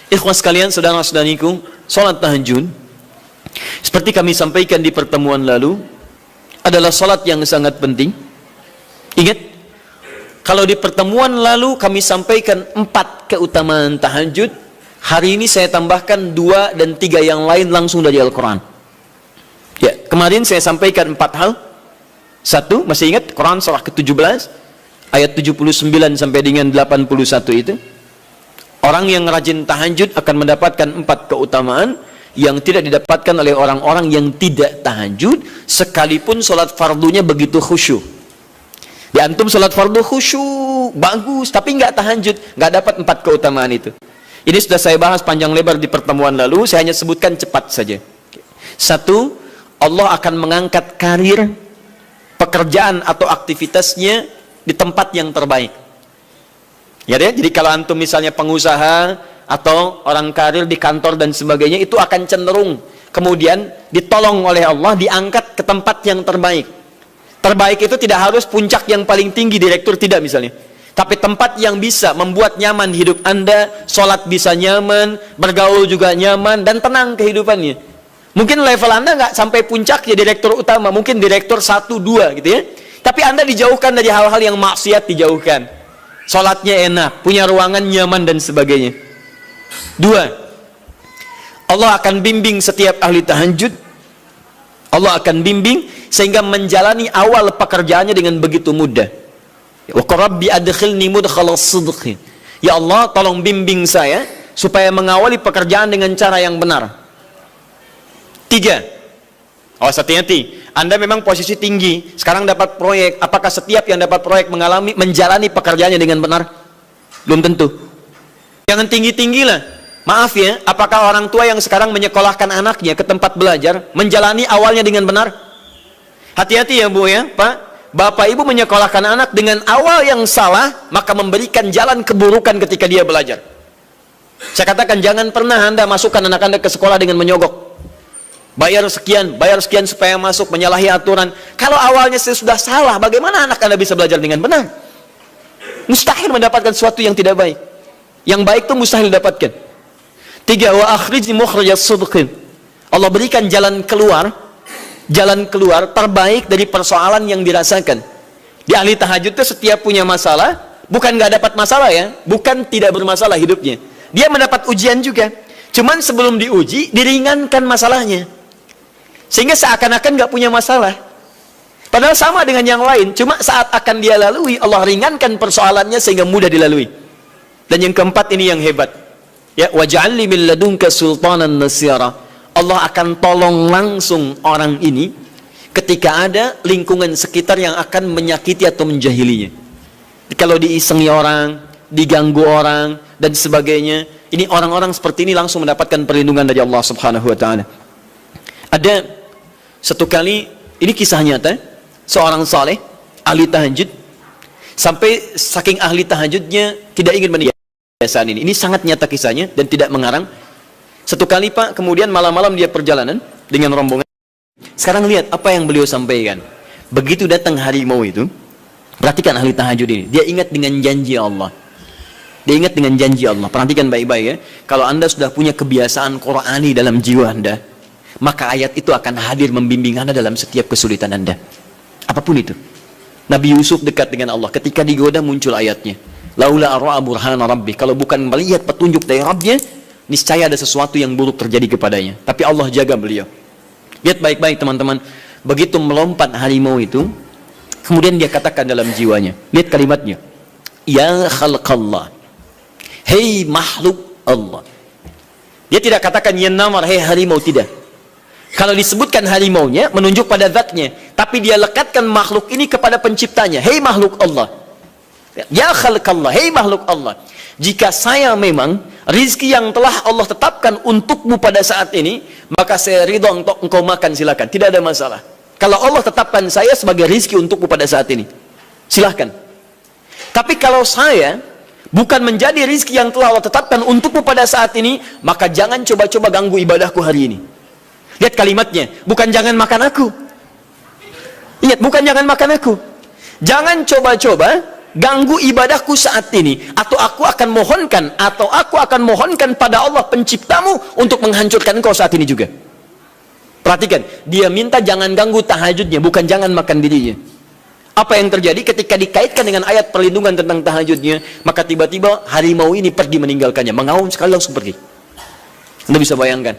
Ikhwas sekalian, saudara-saudariku, salat tahajud seperti kami sampaikan di pertemuan lalu adalah salat yang sangat penting. Ingat, kalau di pertemuan lalu kami sampaikan 4 keutamaan tahajud, hari ini saya tambahkan 2 dan 3 yang lain langsung dari Al-Quran. Ya, kemarin saya sampaikan 4 hal. 1, masih ingat Quran surah ke-17 ayat 79 sampai dengan 81 itu. Orang yang rajin tahajud akan mendapatkan 4 keutamaan yang tidak didapatkan oleh orang-orang yang tidak tahajud, sekalipun sholat fardunya begitu khusyuk. Di antum sholat fardu khusyuk, bagus, tapi nggak tahajud, nggak dapat 4 keutamaan itu. Ini sudah saya bahas panjang lebar di pertemuan lalu, saya hanya sebutkan cepat saja. 1, Allah akan mengangkat karir, pekerjaan atau aktivitasnya di tempat yang terbaik. Ya deh, jadi kalau antum misalnya pengusaha atau orang karir di kantor dan sebagainya, itu akan cenderung kemudian ditolong oleh Allah, diangkat ke tempat yang terbaik. Terbaik itu tidak harus puncak yang paling tinggi, direktur tidak misalnya, tapi tempat yang bisa membuat nyaman hidup anda, sholat bisa nyaman, bergaul juga nyaman, dan tenang kehidupannya. Mungkin level anda nggak sampai puncak ya direktur utama, mungkin direktur 1, 2 gitu ya, tapi anda dijauhkan dari hal-hal yang maksiat, dijauhkan. Sholatnya enak, punya ruangan nyaman dan sebagainya. 2, Allah akan bimbing setiap ahli tahajud. Allah akan bimbing sehingga menjalani awal pekerjaannya dengan begitu mudah. Wa rabbi adkhilni mudkhalas sidqi. Ya Allah, tolong bimbing saya supaya mengawali pekerjaan dengan cara yang benar. 3, hati-hati. Anda memang posisi tinggi, sekarang dapat proyek. Apakah setiap yang dapat proyek menjalani pekerjaannya dengan benar? Belum tentu. Jangan tinggi-tinggi lah. Maaf ya, apakah orang tua yang sekarang menyekolahkan anaknya ke tempat belajar menjalani awalnya dengan benar? Hati-hati ya Bu ya, Pak. Bapak Ibu menyekolahkan anak dengan awal yang salah, maka memberikan jalan keburukan ketika dia belajar. Saya katakan, jangan pernah Anda masukkan anak Anda ke sekolah dengan menyogok. Bayar sekian supaya masuk, menyalahi aturan. Kalau awalnya sudah salah, bagaimana anak Anda bisa belajar dengan benar? Mustahil mendapatkan sesuatu yang tidak baik. Yang baik itu mustahil didapatkan. 3, wa akhrijni mukhrajas sidqin. Allah berikan jalan keluar terbaik dari persoalan yang dirasakan. Di ahli tahajud itu setiap punya masalah, bukan nggak dapat masalah ya, bukan tidak bermasalah hidupnya. Dia mendapat ujian juga. Cuman sebelum diuji, diringankan masalahnya. Sehingga seakan-akan nggak punya masalah. Padahal sama dengan yang lain, cuma saat akan dia lalui, Allah ringankan persoalannya sehingga mudah dilalui. Dan yang keempat ini yang hebat. Ya, waj'alni min ladunka sultanan nasira. Allah akan tolong langsung orang ini ketika ada lingkungan sekitar yang akan menyakiti atau menjahilinya. Kalau diisengi orang, diganggu orang dan sebagainya, ini orang-orang seperti ini langsung mendapatkan perlindungan dari Allah Subhanahu wa taala. Ada satu kali, ini kisah nyata, seorang saleh ahli tahajud, sampai saking ahli tahajudnya tidak ingin meninggalkan kebiasaan ini. Ini sangat nyata kisahnya dan tidak mengarang. Satu kali Pak, kemudian malam-malam dia perjalanan dengan rombongan. Sekarang lihat apa yang beliau sampaikan. Begitu datang harimau itu, perhatikan ahli tahajud ini, dia ingat dengan janji Allah. Dia ingat dengan janji Allah. Perhatikan baik-baik ya. Kalau Anda sudah punya kebiasaan Qur'ani dalam jiwa Anda, maka ayat itu akan hadir membimbing Anda dalam setiap kesulitan Anda. Apapun itu. Nabi Yusuf dekat dengan Allah. Ketika digoda muncul ayatnya. Laula arra'a burhana rabbi. Kalau bukan melihat petunjuk dari Rabbnya, niscaya ada sesuatu yang buruk terjadi kepadanya. Tapi Allah jaga beliau. Lihat baik-baik teman-teman. Begitu melompat harimau itu, kemudian dia katakan dalam jiwanya. Lihat kalimatnya. Ya khalqallah. Hei makhluk Allah. Dia tidak katakan ya namar, hei harimau, tidak. Kalau disebutkan harimaunya menunjuk pada zatnya, tapi dia lekatkan makhluk ini kepada penciptanya. Hei makhluk Allah. Ya khalqallah, hei makhluk Allah. Jika saya memang rizki yang telah Allah tetapkan untukmu pada saat ini, maka saya ridho untuk engkau makan, silakan, tidak ada masalah. Kalau Allah tetapkan saya sebagai rizki untukmu pada saat ini, silahkan. Tapi kalau saya bukan menjadi rizki yang telah Allah tetapkan untukmu pada saat ini, maka jangan coba-coba ganggu ibadahku hari ini. Lihat kalimatnya, bukan jangan makan aku. Ingat, bukan jangan makan aku. Jangan coba-coba ganggu ibadahku saat ini, atau aku akan mohonkan pada Allah penciptamu untuk menghancurkan engkau saat ini juga. Perhatikan, dia minta jangan ganggu tahajudnya, bukan jangan makan dirinya. Apa yang terjadi ketika dikaitkan dengan ayat perlindungan tentang tahajudnya, maka tiba-tiba harimau ini pergi meninggalkannya, mengaum sekali langsung pergi. Anda bisa bayangkan,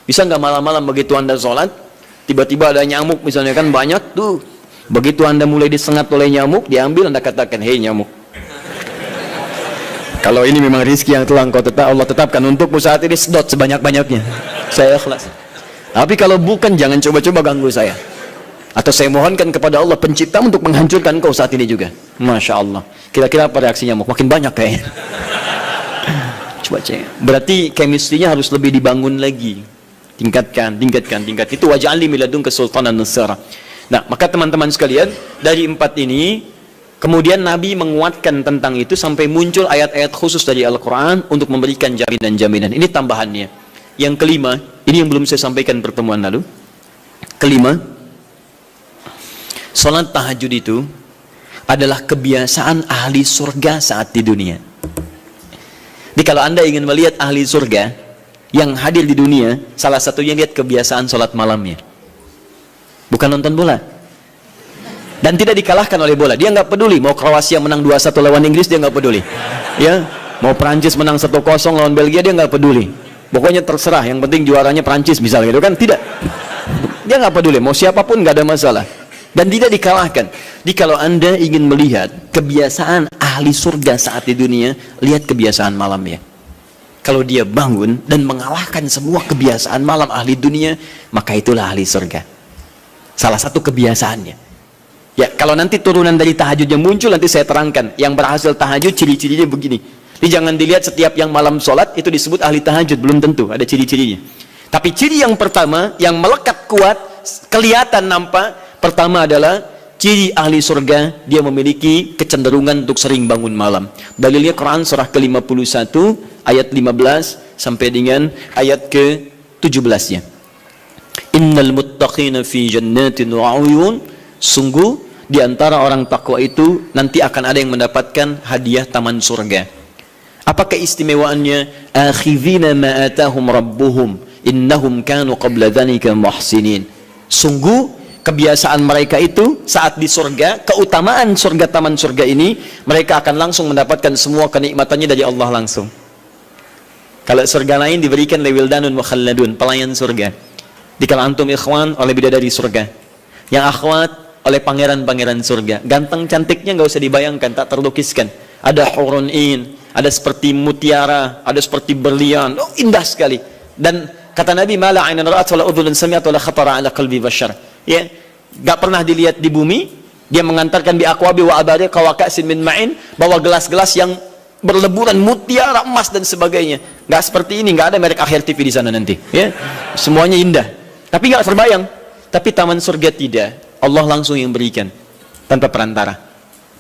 bisa nggak malam-malam begitu Anda sholat, tiba-tiba ada nyamuk misalnya kan banyak tuh, begitu Anda mulai disengat oleh nyamuk, diambil Anda katakan, hei nyamuk, kalau ini memang rizki yang telah Allah tetapkan untukmu saat ini, sedot sebanyak-banyaknya, saya ikhlas. Tapi kalau bukan, jangan coba-coba ganggu saya. Atau saya mohonkan kepada Allah pencipta untuk menghancurkan kau saat ini juga. Masya Allah. Kira-kira apa reaksi nyamuk? Makin banyak kayaknya. Coba cek. Berarti chemistry-nya harus lebih dibangun lagi. Tingkatkan. Itu waj'alni min ladunka sultanan nasara. Nah, maka teman-teman sekalian, dari 4 ini, kemudian Nabi menguatkan tentang itu sampai muncul ayat-ayat khusus dari Al-Quran untuk memberikan jaminan-jaminan. Ini tambahannya. Yang kelima, ini yang belum saya sampaikan pertemuan lalu. Kelima, salat tahajud itu adalah kebiasaan ahli surga saat di dunia. Jadi kalau Anda ingin melihat ahli surga yang hadir di dunia, salah satunya lihat kebiasaan salat malamnya. Bukan nonton bola. Dan tidak dikalahkan oleh bola. Dia nggak peduli mau Kroasia menang 2-1 lawan Inggris, dia nggak peduli. Ya, mau Prancis menang 1-0 lawan Belgia, dia nggak peduli. Pokoknya terserah, yang penting juaranya Prancis misalnya gitu kan. Tidak, dia nggak peduli, mau siapapun nggak ada masalah. Dan tidak dikalahkan. Jadi kalau Anda ingin melihat kebiasaan ahli surga saat di dunia, lihat kebiasaan malamnya. Kalau dia bangun dan mengalahkan semua kebiasaan malam ahli dunia, maka itulah ahli surga. Salah satu kebiasaannya. Ya, kalau nanti turunan dari tahajud yang muncul, nanti saya terangkan. Yang berhasil tahajud, ciri-cirinya begini. Jadi jangan dilihat setiap yang malam sholat itu disebut ahli tahajud, belum tentu, ada ciri-cirinya. Tapi ciri yang pertama, yang melekat kuat, kelihatan nampak, pertama adalah ciri ahli surga, dia memiliki kecenderungan untuk sering bangun malam. Dalilnya Quran surah ke-51 ayat 15 sampai dengan ayat ke-17-nya. Innal muttaqina fi jannatin wa 'uyun, sungguh di antara orang takwa itu nanti akan ada yang mendapatkan hadiah taman surga. Apa keistimewaannya? Akhidhina ma atahum rabbuhum innahum kanu qabla dzalika muhsinin. Sungguh kebiasaan mereka itu saat di surga, keutamaan surga, taman surga ini, mereka akan langsung mendapatkan semua kenikmatannya dari Allah langsung. Kalau surga lain diberikan lewildanun mukhalladun, pelayan surga. Di kalau antum ikhwan oleh bidadari surga, yang akhwat oleh pangeran-pangeran surga. Ganteng cantiknya nggak usah dibayangkan, tak terlukiskan. Ada hurun in, ada seperti mutiara, ada seperti berlian, oh, indah sekali. Dan kata Nabi, mala ainan ra'at wala udhunun sami'at wala khatara ala qalbi bashar. Ya, enggak pernah dilihat di bumi. Dia mengantarkan bi aqwabi wa abari qawaqasin min ma'in, bawa gelas-gelas yang berleburan mutiara, emas dan sebagainya. Enggak seperti ini, enggak ada merek Akhir TV di sana nanti, ya. Semuanya indah. Tapi enggak terbayang. Tapi taman surga tidak. Allah langsung yang berikan tanpa perantara.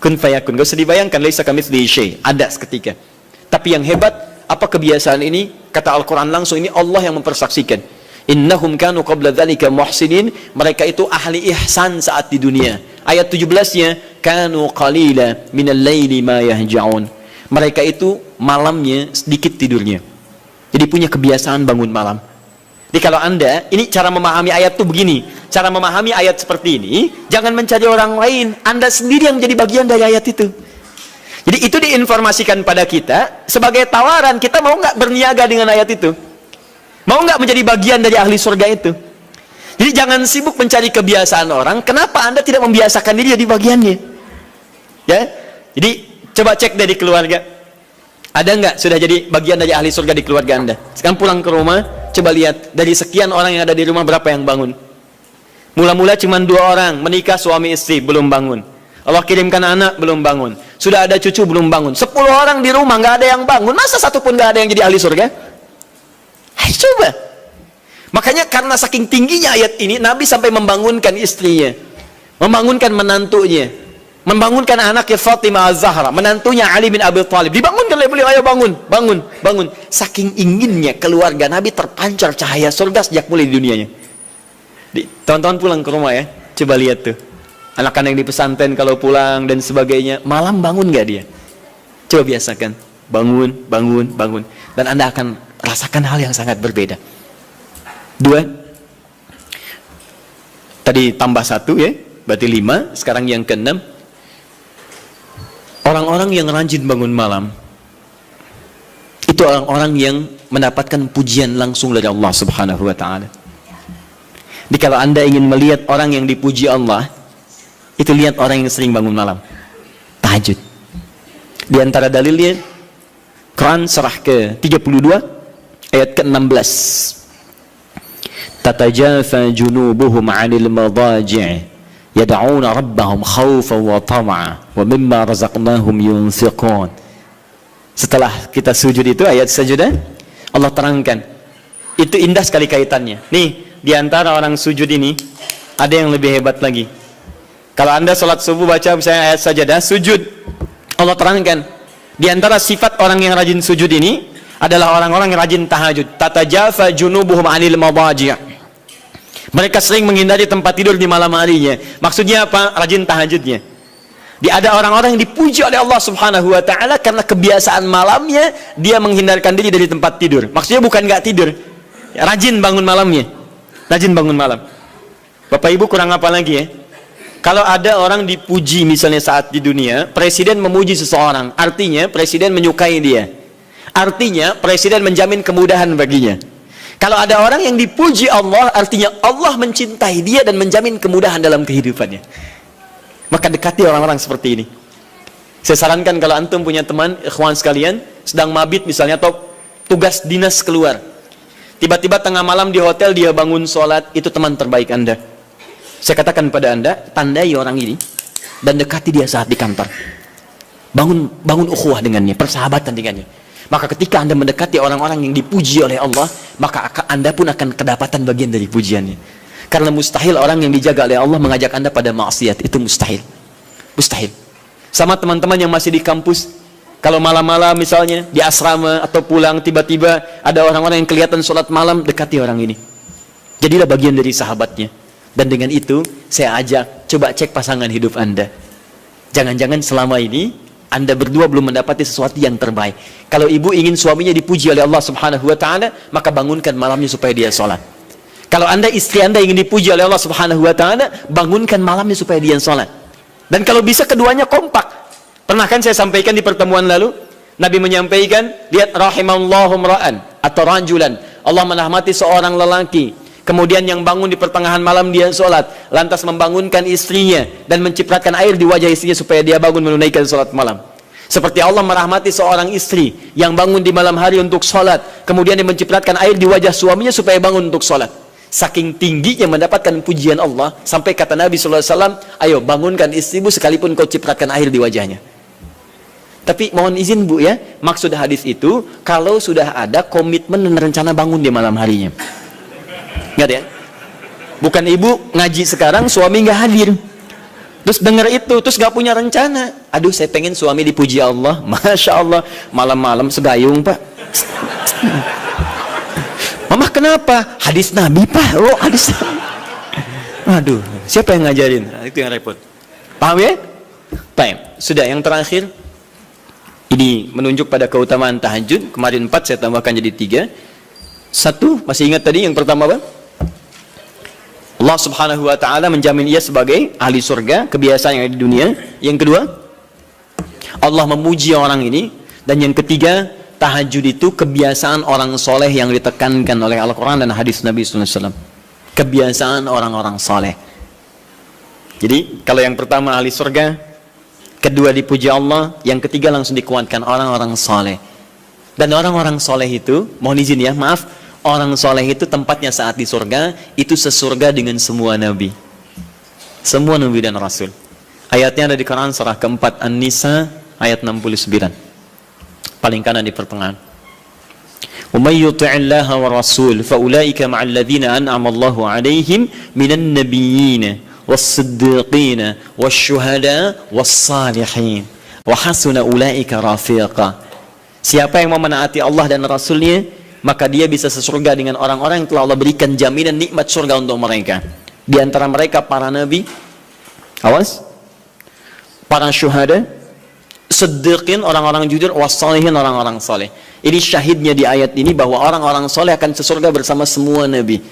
Kun fayakun, gak usah dibayangkan, laisa kamitslihi syai', ada seketika. Tapi yang hebat, apa kebiasaan ini? Kata Al-Quran langsung, ini Allah yang mempersaksikan. Innahum kanu qabla dzalika muhsinin, mereka itu ahli ihsan saat di dunia. Ayat 17-nya, kanu qalila minal laili ma yahja'un. Mereka itu malamnya sedikit tidurnya. Jadi punya kebiasaan bangun malam. Jadi kalau Anda, ini cara memahami ayat itu begini. Cara memahami ayat seperti ini, jangan mencari orang lain. Anda sendiri yang menjadi bagian dari ayat itu. Jadi itu diinformasikan pada kita sebagai tawaran. Kita mau nggak berniaga dengan ayat itu? Mau nggak menjadi bagian dari ahli surga itu? Jadi jangan sibuk mencari kebiasaan orang. Kenapa Anda tidak membiasakan diri jadi bagiannya? Ya. Jadi coba cek dari keluarga. Ada nggak sudah jadi bagian dari ahli surga di keluarga Anda? Sekarang pulang ke rumah, coba lihat dari sekian orang yang ada di rumah berapa yang bangun. Mula-mula cuma 2 orang, menikah suami istri belum bangun. Allah kirimkan anak belum bangun. Sudah ada cucu belum bangun. 10 orang di rumah nggak ada yang bangun. Masa satu pun nggak ada yang jadi ahli surga? Hai, coba. Makanya karena saking tingginya ayat ini, Nabi sampai membangunkan istrinya, membangunkan menantunya, membangunkan anaknya Fatimah Az-Zahra, menantunya Ali bin Abi Thalib. Dibangunkan oleh beliau, ayo bangun, bangun, bangun. Saking inginnya keluarga Nabi terpancar cahaya surga sejak mulai di dunianya. Teman-teman pulang ke rumah ya, coba lihat tuh. Anak-anak yang di pesantren kalau pulang dan sebagainya, malam bangun nggak dia? Coba biasakan, bangun. Dan Anda akan rasakan hal yang sangat berbeda. 2, tadi tambah 1 ya, berarti 5, sekarang yang ke-6. Orang-orang yang rajin bangun malam, itu orang-orang yang mendapatkan pujian langsung dari Allah Subhanahu wa ta'ala. Jadi kalau Anda ingin melihat orang yang dipuji Allah, itu lihat orang yang sering bangun malam, tahajud. Di antara dalilnya, Quran surah ke-32 ayat ke-16. Tatajafa junubuhum 'anil madaji' yad'una rabbahum khawfan wa tam'a wa mimma razaqnahum yunfiqun. Setelah kita sujud itu, ayat sajadah, Allah terangkan. Itu indah sekali kaitannya. Nih, di antara orang sujud ini ada yang lebih hebat lagi. Kalau Anda sholat subuh baca misalnya ayat sajadah, sujud, Allah terangkan. Di antara sifat orang yang rajin sujud ini adalah orang-orang yang rajin tahajud. Tatajafa junubuhum 'anil madaji'. Mereka sering menghindari tempat tidur di malam harinya. Maksudnya apa? Rajin tahajudnya. Ada orang-orang yang dipuji oleh Allah Subhanahu wa ta'ala karena kebiasaan malamnya dia menghindarkan diri dari tempat tidur. Maksudnya bukan nggak tidur, rajin bangun malamnya. Rajin bangun malam. Bapak Ibu kurang apa lagi ya? Kalau ada orang dipuji misalnya saat di dunia, presiden memuji seseorang, artinya presiden menyukai dia. Artinya presiden menjamin kemudahan baginya. Kalau ada orang yang dipuji Allah, artinya Allah mencintai dia dan menjamin kemudahan dalam kehidupannya. Maka dekati orang-orang seperti ini. Saya sarankan kalau antum punya teman, ikhwan sekalian, sedang mabit misalnya atau tugas dinas keluar. Tiba-tiba tengah malam di hotel dia bangun sholat, itu teman terbaik Anda. Saya katakan pada Anda, tandai orang ini dan dekati dia saat di kantor. Bangun ukhuwah dengannya, persahabatan dengannya. Maka ketika Anda mendekati orang-orang yang dipuji oleh Allah, maka Anda pun akan kedapatan bagian dari pujiannya. Karena mustahil orang yang dijaga oleh Allah mengajak Anda pada maksiat, itu mustahil. Mustahil. Sama teman-teman yang masih di kampus, kalau malam-malam misalnya di asrama atau pulang tiba-tiba ada orang-orang yang kelihatan sholat malam, dekati orang ini. Jadilah bagian dari sahabatnya. Dan dengan itu saya ajak, coba cek pasangan hidup Anda. Jangan-jangan selama ini Anda berdua belum mendapati sesuatu yang terbaik. Kalau ibu ingin suaminya dipuji oleh Allah Subhanahu wa ta'ala, maka bangunkan malamnya supaya dia sholat. Kalau istri Anda ingin dipuji oleh Allah Subhanahu wa ta'ala, bangunkan malamnya supaya dia sholat. Dan kalau bisa keduanya kompak. Pernah kan saya sampaikan di pertemuan lalu, Nabi menyampaikan, lihat rahimallahu mra'an atau rajulan, Allah merahmati seorang lelaki, kemudian yang bangun di pertengahan malam dia sholat, lantas membangunkan istrinya dan mencipratan air di wajah istrinya supaya dia bangun menunaikan sholat malam. Seperti Allah merahmati seorang istri yang bangun di malam hari untuk sholat, kemudian dia mencipratan air di wajah suaminya supaya bangun untuk sholat. Saking tingginya mendapatkan pujian Allah, sampai kata Nabi SAW, ayo bangunkan istrimu sekalipun kau cipratkan air di wajahnya. Tapi mohon izin Bu ya, maksud hadis itu kalau sudah ada komitmen dan rencana bangun di malam harinya. Nggak ya? Bukan ibu ngaji sekarang suami nggak hadir, terus dengar itu terus nggak punya rencana. Aduh saya pengen suami dipuji Allah, masya Allah malam-malam segayung Pak. Mama kenapa? Hadis Nabi Pak. Oh hadis Nabi. Aduh siapa yang ngajarin? Nah, itu yang repot. Paham ya? Baik. Sudah yang terakhir. Ini menunjuk pada keutamaan tahajud. Kemarin 4 saya tambahkan jadi 3. 1 masih ingat tadi yang pertama apa? Allah Subhanahu wa ta'ala menjamin ia sebagai ahli surga, kebiasaan yang ada di dunia. Yang kedua, Allah memuji orang ini. Dan yang ketiga, tahajud itu kebiasaan orang soleh yang ditekankan oleh Al-Quran dan hadis Nabi SAW. Kebiasaan orang-orang soleh. Jadi kalau yang pertama ahli surga, kedua dipuji Allah, yang ketiga langsung dikuatkan orang-orang soleh. Dan orang-orang soleh itu, mohon izin ya, maaf, orang soleh itu tempatnya saat di surga, itu sesurga dengan semua nabi. Semua nabi dan rasul. Ayatnya ada di Quran surah keempat An-Nisa ayat 69. Paling kanan di pertengahan. Wa may yuti'illaha wa rasul fa ulaika ma'al ladzina an'ama Allahu 'alaihim minan nabiyyin was-siddiqin wasyuhada was-salihin wa hasuna ulaika rafiqa. Siapa yang mau menaati Allah dan Rasulnya, maka dia bisa sesurga dengan orang-orang yang telah Allah berikan jaminan nikmat surga untuk mereka. Di antara mereka para nabi, Awas. Para syuhada, siddiqin, orang-orang jujur, wassalihin, orang-orang soleh. Ini syahidnya di ayat ini bahwa orang-orang soleh akan sesurga bersama semua nabi.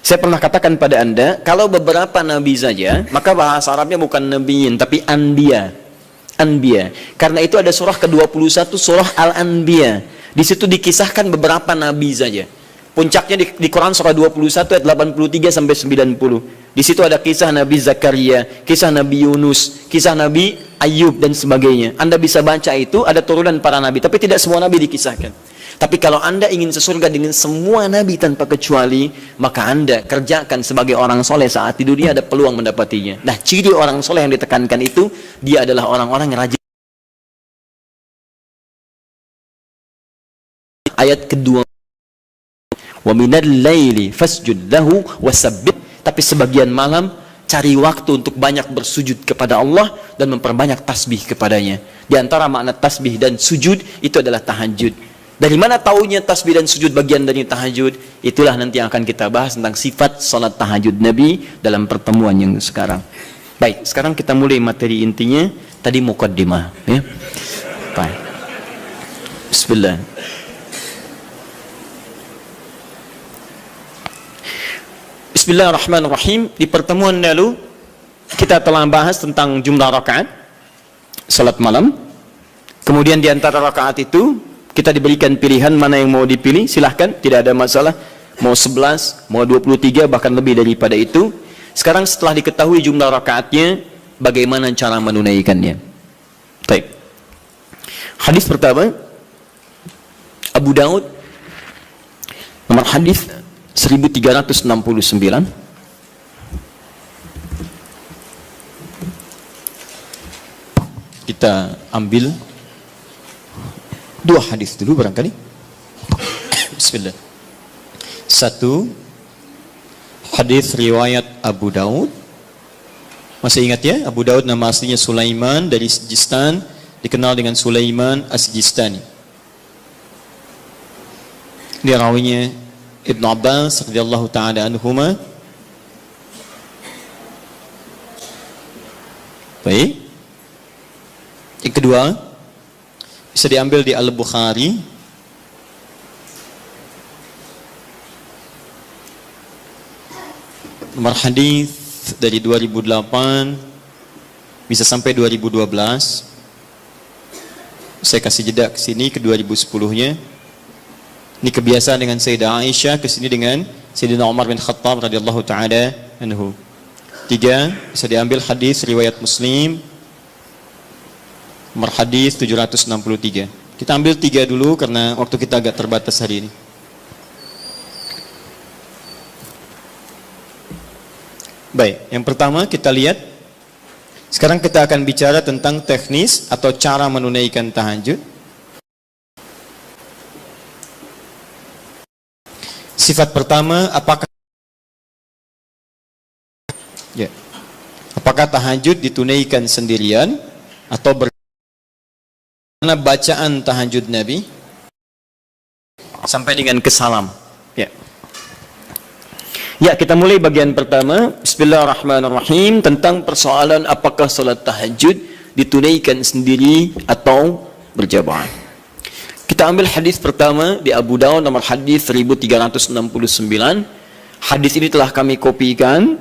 Saya pernah katakan pada Anda, kalau beberapa nabi saja, maka bahasa Arabnya bukan nabiyin, tapi anbiya. Anbiya. Karena itu ada surah ke-21, surah Al-Anbiya. Di situ dikisahkan beberapa nabi saja. Puncaknya di Quran surah 21 ayat 83 sampai 90. Di situ ada kisah Nabi Zakaria, kisah Nabi Yunus, kisah Nabi Ayub dan sebagainya. Anda bisa baca itu, ada turunan para nabi, tapi tidak semua nabi dikisahkan. Tapi kalau Anda ingin sesurga dengan semua nabi tanpa kecuali, maka Anda kerjakan sebagai orang soleh saat di dunia, ada peluang mendapatinya. Nah, ciri orang soleh yang ditekankan itu, dia adalah orang-orang yang rajin. Ayat kedua, wa minal laili fasjud lahu wasabbih. Tapi sebagian malam cari waktu untuk banyak bersujud kepada Allah dan memperbanyak tasbih kepadanya. Di antara makna tasbih dan sujud itu adalah tahajud. Dari mana taunya tasbih dan sujud bagian dari tahajud? Itulah nanti yang akan kita bahas tentang sifat salat tahajud Nabi dalam pertemuan yang sekarang. Baik, sekarang kita mulai materi intinya. Tadi muqaddimah, ya. Baik. Bismillah. Bismillahirrahmanirrahim. Di pertemuan lalu kita telah bahas tentang jumlah rakaat salat malam. Kemudian di antara rakaat itu kita diberikan pilihan mana yang mau dipilih, silahkan, tidak ada masalah. Mau 11, mau 23, bahkan lebih daripada itu. Sekarang setelah diketahui jumlah rakaatnya, bagaimana cara menunaikannya? Baik. Hadis pertama, Abu Daud, nomor hadis 1369. Kita ambil dua hadis dulu barangkali. Bismillah. Satu, hadis riwayat Abu Daud. Masih ingat ya? Abu Daud nama aslinya Sulaiman dari Sijistan, dikenal dengan Sulaiman As-Sijistani. Dia rawinya Ibnu Abbas radhiyallahu taala anhuma. Baik. Yang kedua, bisa diambil di Al-Bukhari. Nomor hadis dari 2008 bisa sampai 2012. Saya kasih jeda ke sini ke 2010-nya. Ini kebiasaan dengan Sayyidah Aisyah, ke sini dengan Sayyidina Umar bin Khattab radhiyallahu taala anhu. Tiga, bisa diambil hadis riwayat Muslim. Nomor hadis 763. Kita ambil tiga dulu karena waktu kita agak terbatas hari ini. Baik, yang pertama kita lihat. Sekarang kita akan bicara tentang teknis atau cara menunaikan tahajud. Sifat pertama, apakah tahajud ditunaikan sendirian atau karena bacaan tahajud Nabi sampai dengan kesalam. Ya, kita mulai bagian pertama. Bismillahirrahmanirrahim, tentang persoalan apakah salat tahajud ditunaikan sendiri atau berjamaah. Kita ambil hadis pertama di Abu Daud nomor hadis 1369. Hadis ini telah kami kopikan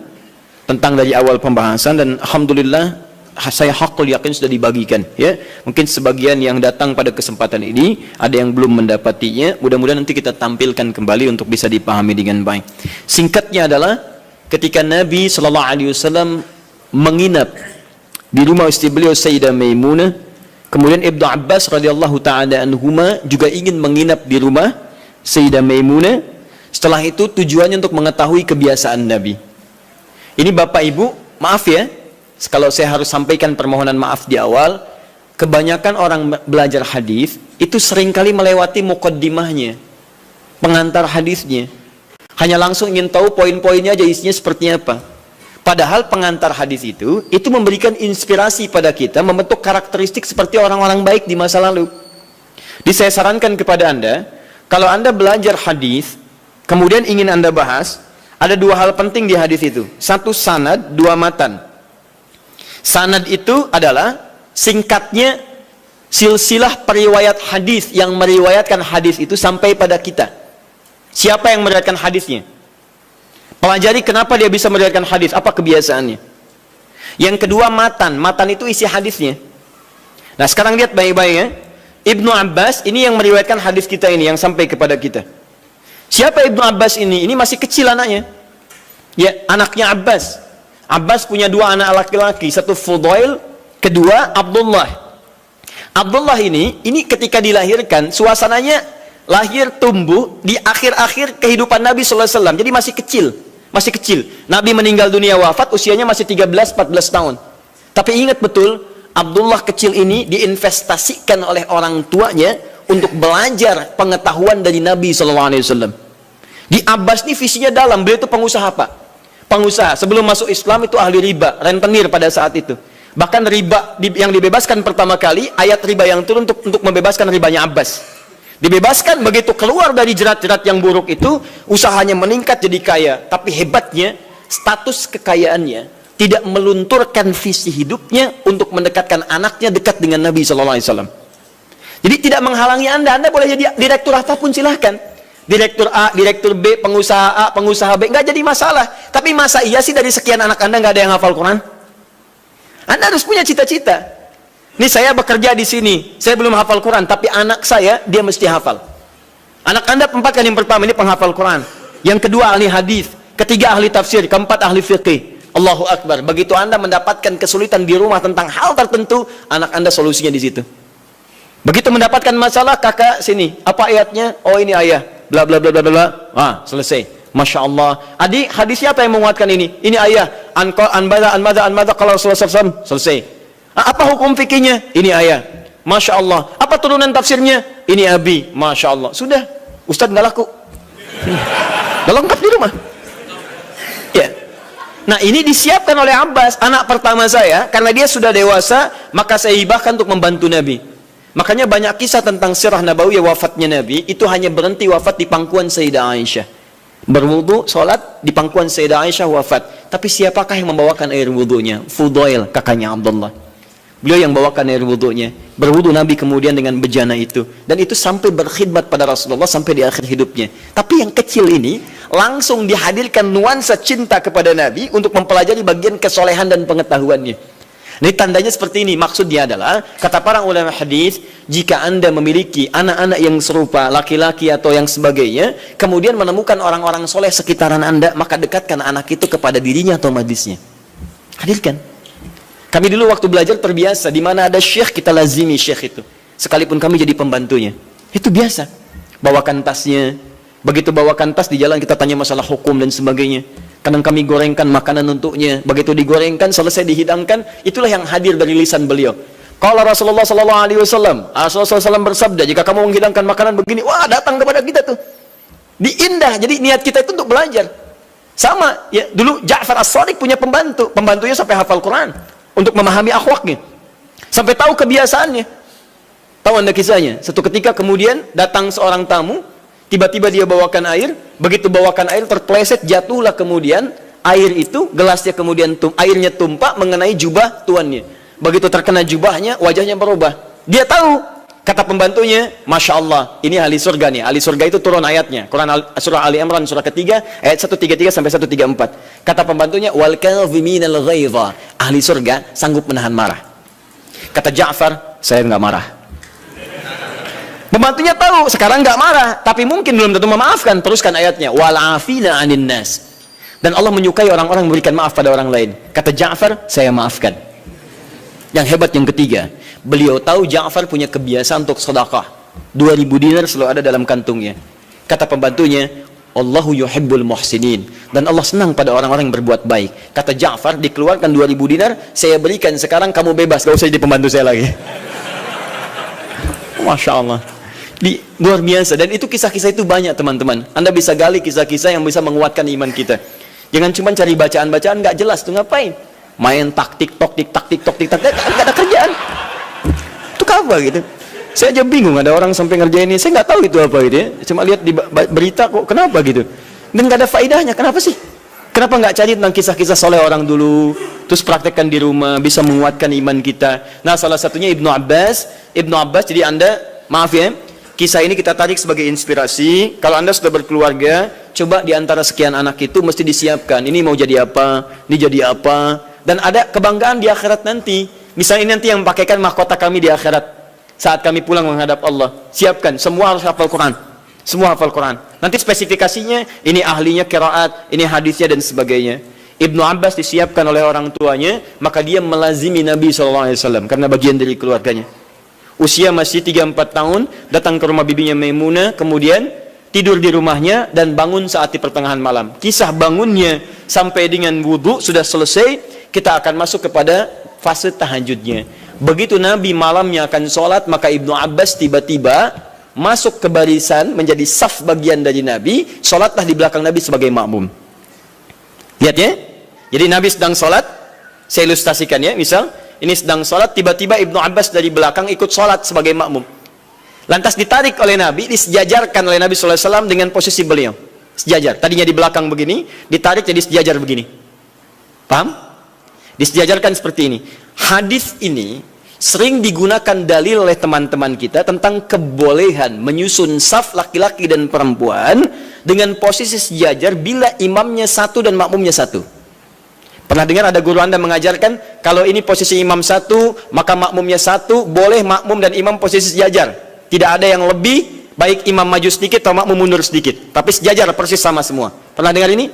tentang dari awal pembahasan dan alhamdulillah saya hakul yakin sudah dibagikan, ya. Mungkin sebagian yang datang pada kesempatan ini ada yang belum mendapatinya. Mudah-mudahan nanti kita tampilkan kembali untuk bisa dipahami dengan baik. Singkatnya adalah ketika Nabi sallallahu alaihi wasallam menginap di rumah istri beliau Sayyidah Maimunah, kemudian Ibnu Abbas radhiyallahu taala anhuma juga ingin menginap di rumah Sayyidah Maimunah. Setelah itu tujuannya untuk mengetahui kebiasaan Nabi. Ini Bapak Ibu, maaf ya, kalau saya harus sampaikan permohonan maaf di awal, kebanyakan orang belajar hadis itu seringkali melewati muqaddimahnya, pengantar hadisnya. Hanya langsung ingin tahu poin-poinnya aja isinya seperti apa. Padahal pengantar hadis itu memberikan inspirasi pada kita membentuk karakteristik seperti orang-orang baik di masa lalu. Jadi saya sarankan kepada Anda, kalau Anda belajar hadis, kemudian ingin Anda bahas, ada dua hal penting di hadis itu. Satu sanad, dua matan. Sanad itu adalah singkatnya silsilah periwayat hadis yang meriwayatkan hadis itu sampai pada kita. Siapa yang meriwayatkan hadisnya? Pelajari kenapa dia bisa meriwayatkan hadis, apa kebiasaannya. Yang kedua matan. Matan itu isi hadisnya. Nah, sekarang lihat baik-baik ya. Ibnu Abbas ini yang meriwayatkan hadis kita ini yang sampai kepada kita. Siapa Ibnu Abbas ini? Ini masih kecil anaknya. Ya, anaknya Abbas. Abbas punya dua anak laki-laki, satu Fudail, kedua Abdullah. Abdullah ini ketika dilahirkan, suasananya lahir tumbuh di akhir-akhir kehidupan Nabi sallallahu alaihi wasallam. Jadi masih kecil. Nabi meninggal dunia wafat usianya masih 13-14 tahun. Tapi ingat betul, Abdullah kecil ini diinvestasikan oleh orang tuanya untuk belajar pengetahuan dari Nabi sallallahu alaihi wasallam. Di Abbas ini visinya dalam, beliau itu pengusaha Pak. Pengusaha, sebelum masuk Islam itu ahli riba, rentenir pada saat itu. Bahkan riba yang dibebaskan pertama kali, ayat riba yang turun untuk membebaskan ribanya Abbas. Dibebaskan, begitu keluar dari jerat-jerat yang buruk itu, usahanya meningkat jadi kaya. Tapi hebatnya, status kekayaannya tidak melunturkan visi hidupnya untuk mendekatkan anaknya dekat dengan Nabi SAW. Jadi tidak menghalangi Anda boleh jadi direktur apapun silahkan. Direktur A, direktur B, pengusaha A, pengusaha B, nggak jadi masalah. Tapi masa iya sih dari sekian anak Anda nggak ada yang hafal Quran? Anda harus punya cita-cita. Nih saya bekerja di sini, saya belum hafal Quran, tapi anak saya dia mesti hafal. Anak Anda empat kan, yang pertama ini penghafal Quran, yang kedua ahli hadis, ketiga ahli tafsir, keempat ahli fiqih. Allahu Akbar. Begitu Anda mendapatkan kesulitan di rumah tentang hal tertentu, anak Anda solusinya di situ. Begitu mendapatkan masalah, kakak sini, apa ayatnya? Oh ini ayah. Bla bla bla bla bla. Selesai. Masya Allah. Adik, hadisnya apa yang menguatkan ini? Ini ayah. Anmada kalau Rasulullah SAW. Selesai. Apa hukum fikihnya? Ini ayah. Masya Allah. Apa turunan tafsirnya? Ini abi. Masya Allah. Sudah. Ustadz nggak laku. Nggak lengkap di rumah. Ya. Nah ini disiapkan oleh Abbas, anak pertama saya. Karena dia sudah dewasa, maka saya hibahkan untuk membantu Nabi. Makanya banyak kisah tentang sirah Nabawiyah wafatnya Nabi, itu hanya berhenti wafat di pangkuan Sayyidah Aisyah. Berwudu, sholat, di pangkuan Sayyidah Aisyah wafat. Tapi siapakah yang membawakan air wudunya? Fudail, kakaknya Abdullah. Beliau yang bawakan air wudunya. Berwudu Nabi kemudian dengan bejana itu. Dan itu sampai berkhidmat pada Rasulullah sampai di akhir hidupnya. Tapi yang kecil ini, langsung dihadirkan nuansa cinta kepada Nabi untuk mempelajari bagian kesolehan dan pengetahuannya. Ini tandanya seperti ini. Maksudnya adalah, kata para ulama hadis, jika Anda memiliki anak-anak yang serupa, laki-laki atau yang sebagainya, kemudian menemukan orang-orang soleh sekitaran Anda, maka dekatkan anak itu kepada dirinya atau majlisnya. Hadirkan. Kami dulu waktu belajar terbiasa, di mana ada syekh, kita lazimi syekh itu. Sekalipun kami jadi pembantunya. Itu biasa. Bawakan tasnya. Begitu bawakan tas, di jalan kita tanya masalah hukum dan sebagainya. Kadang kami gorengkan makanan untuknya. Begitu digorengkan, selesai dihidangkan, itulah yang hadir dari lisan beliau. Kalau Rasulullah SAW, Rasulullah SAW bersabda, jika kamu menghidangkan makanan begini, wah datang kepada kita tuh. Diindah, jadi niat kita itu untuk belajar. Sama, ya dulu Ja'far As-Shadiq punya pembantu. Pembantunya sampai hafal Quran. Untuk memahami akhlaknya. Sampai tahu kebiasaannya. Tahu Anda kisahnya? Satu ketika kemudian datang seorang tamu, tiba-tiba dia bawakan air, begitu bawakan air terpleset, jatuhlah kemudian air itu, gelasnya kemudian airnya tumpah mengenai jubah tuannya. Begitu terkena jubahnya, wajahnya berubah. Dia tahu, kata pembantunya, Masya Allah, ini ahli surga nih. Ahli surga itu turun ayatnya. Quran surah Ali Imran surah ketiga, ayat 133 sampai 134. Kata pembantunya, wal kadhiminal ghaidha. Ahli surga sanggup menahan marah. Kata Ja'far, saya nggak marah. Pembantunya tahu, sekarang nggak marah, tapi mungkin belum tentu memaafkan. Teruskan ayatnya, wal afina 'anin nas. Dan Allah menyukai orang-orang memberikan maaf pada orang lain. Kata Ja'far, saya maafkan. Yang hebat yang ketiga, beliau tahu Ja'far punya kebiasaan untuk sedekah. 2000 dinar selalu ada dalam kantungnya. Kata pembantunya, Allahu yuhibbul muhsinin. Dan Allah senang pada orang-orang yang berbuat baik. Kata Ja'far, dikeluarkan 2000 dinar, saya berikan, sekarang kamu bebas, gak usah jadi pembantu saya lagi. Masya Allah. Luar biasa. Dan itu kisah-kisah itu banyak teman-teman. Anda bisa gali kisah-kisah yang bisa menguatkan iman kita. Jangan cuma cari bacaan-bacaan nggak jelas tuh, ngapain? Main tik-tok, nggak ada kerjaan. Itu apa gitu? Saya aja bingung, ada orang sampai ngerjain ini, saya nggak tahu itu apa gitu ya. Cuma lihat di berita kok, kenapa gitu? Dan nggak ada faedahnya, kenapa sih? Kenapa nggak cari tentang kisah-kisah soleh orang dulu, terus praktekkan di rumah, bisa menguatkan iman kita. Nah, salah satunya Ibnu Abbas. Ibnu Abbas, jadi Anda, maaf ya, kisah ini kita tarik sebagai inspirasi. Kalau Anda sudah berkeluarga, coba di antara sekian anak itu mesti disiapkan. Ini mau jadi apa, ini jadi apa. Dan ada kebanggaan di akhirat nanti. Misalnya ini nanti yang pakaikan mahkota kami di akhirat. Saat kami pulang menghadap Allah. Siapkan, semua harus hafal Quran. Semua hafal Quran. Nanti spesifikasinya, ini ahlinya qiraat, ini hadisnya dan sebagainya. Ibnu Abbas disiapkan oleh orang tuanya, maka dia melazimi Nabi SAW karena bagian dari keluarganya. Usia masih 3-4 tahun, datang ke rumah bibinya Maimunah, kemudian tidur di rumahnya dan bangun saat di pertengahan malam. Kisah bangunnya sampai dengan wudu sudah selesai, kita akan masuk kepada fase tahajudnya. Begitu Nabi malamnya akan sholat, maka Ibnu Abbas tiba-tiba masuk ke barisan, menjadi saf bagian dari Nabi, sholatlah di belakang Nabi sebagai makmum. Lihat ya, jadi Nabi sedang sholat, saya ilustrasikan ya, misal ini sedang sholat, tiba-tiba Ibnu Abbas dari belakang ikut sholat sebagai makmum. Lantas ditarik oleh Nabi, disejajarkan oleh Nabi SAW dengan posisi beliau. Sejajar, tadinya di belakang begini, ditarik jadi sejajar begini. Paham? Disejajarkan seperti ini. Hadis ini sering digunakan dalil oleh teman-teman kita tentang kebolehan menyusun saf laki-laki dan perempuan dengan posisi sejajar bila imamnya satu dan makmumnya satu. Pernah dengar ada guru Anda mengajarkan, kalau ini posisi imam satu, maka makmumnya satu, boleh makmum dan imam posisi sejajar. Tidak ada yang lebih, baik imam maju sedikit atau makmum mundur sedikit. Tapi sejajar, persis sama semua. Pernah dengar ini?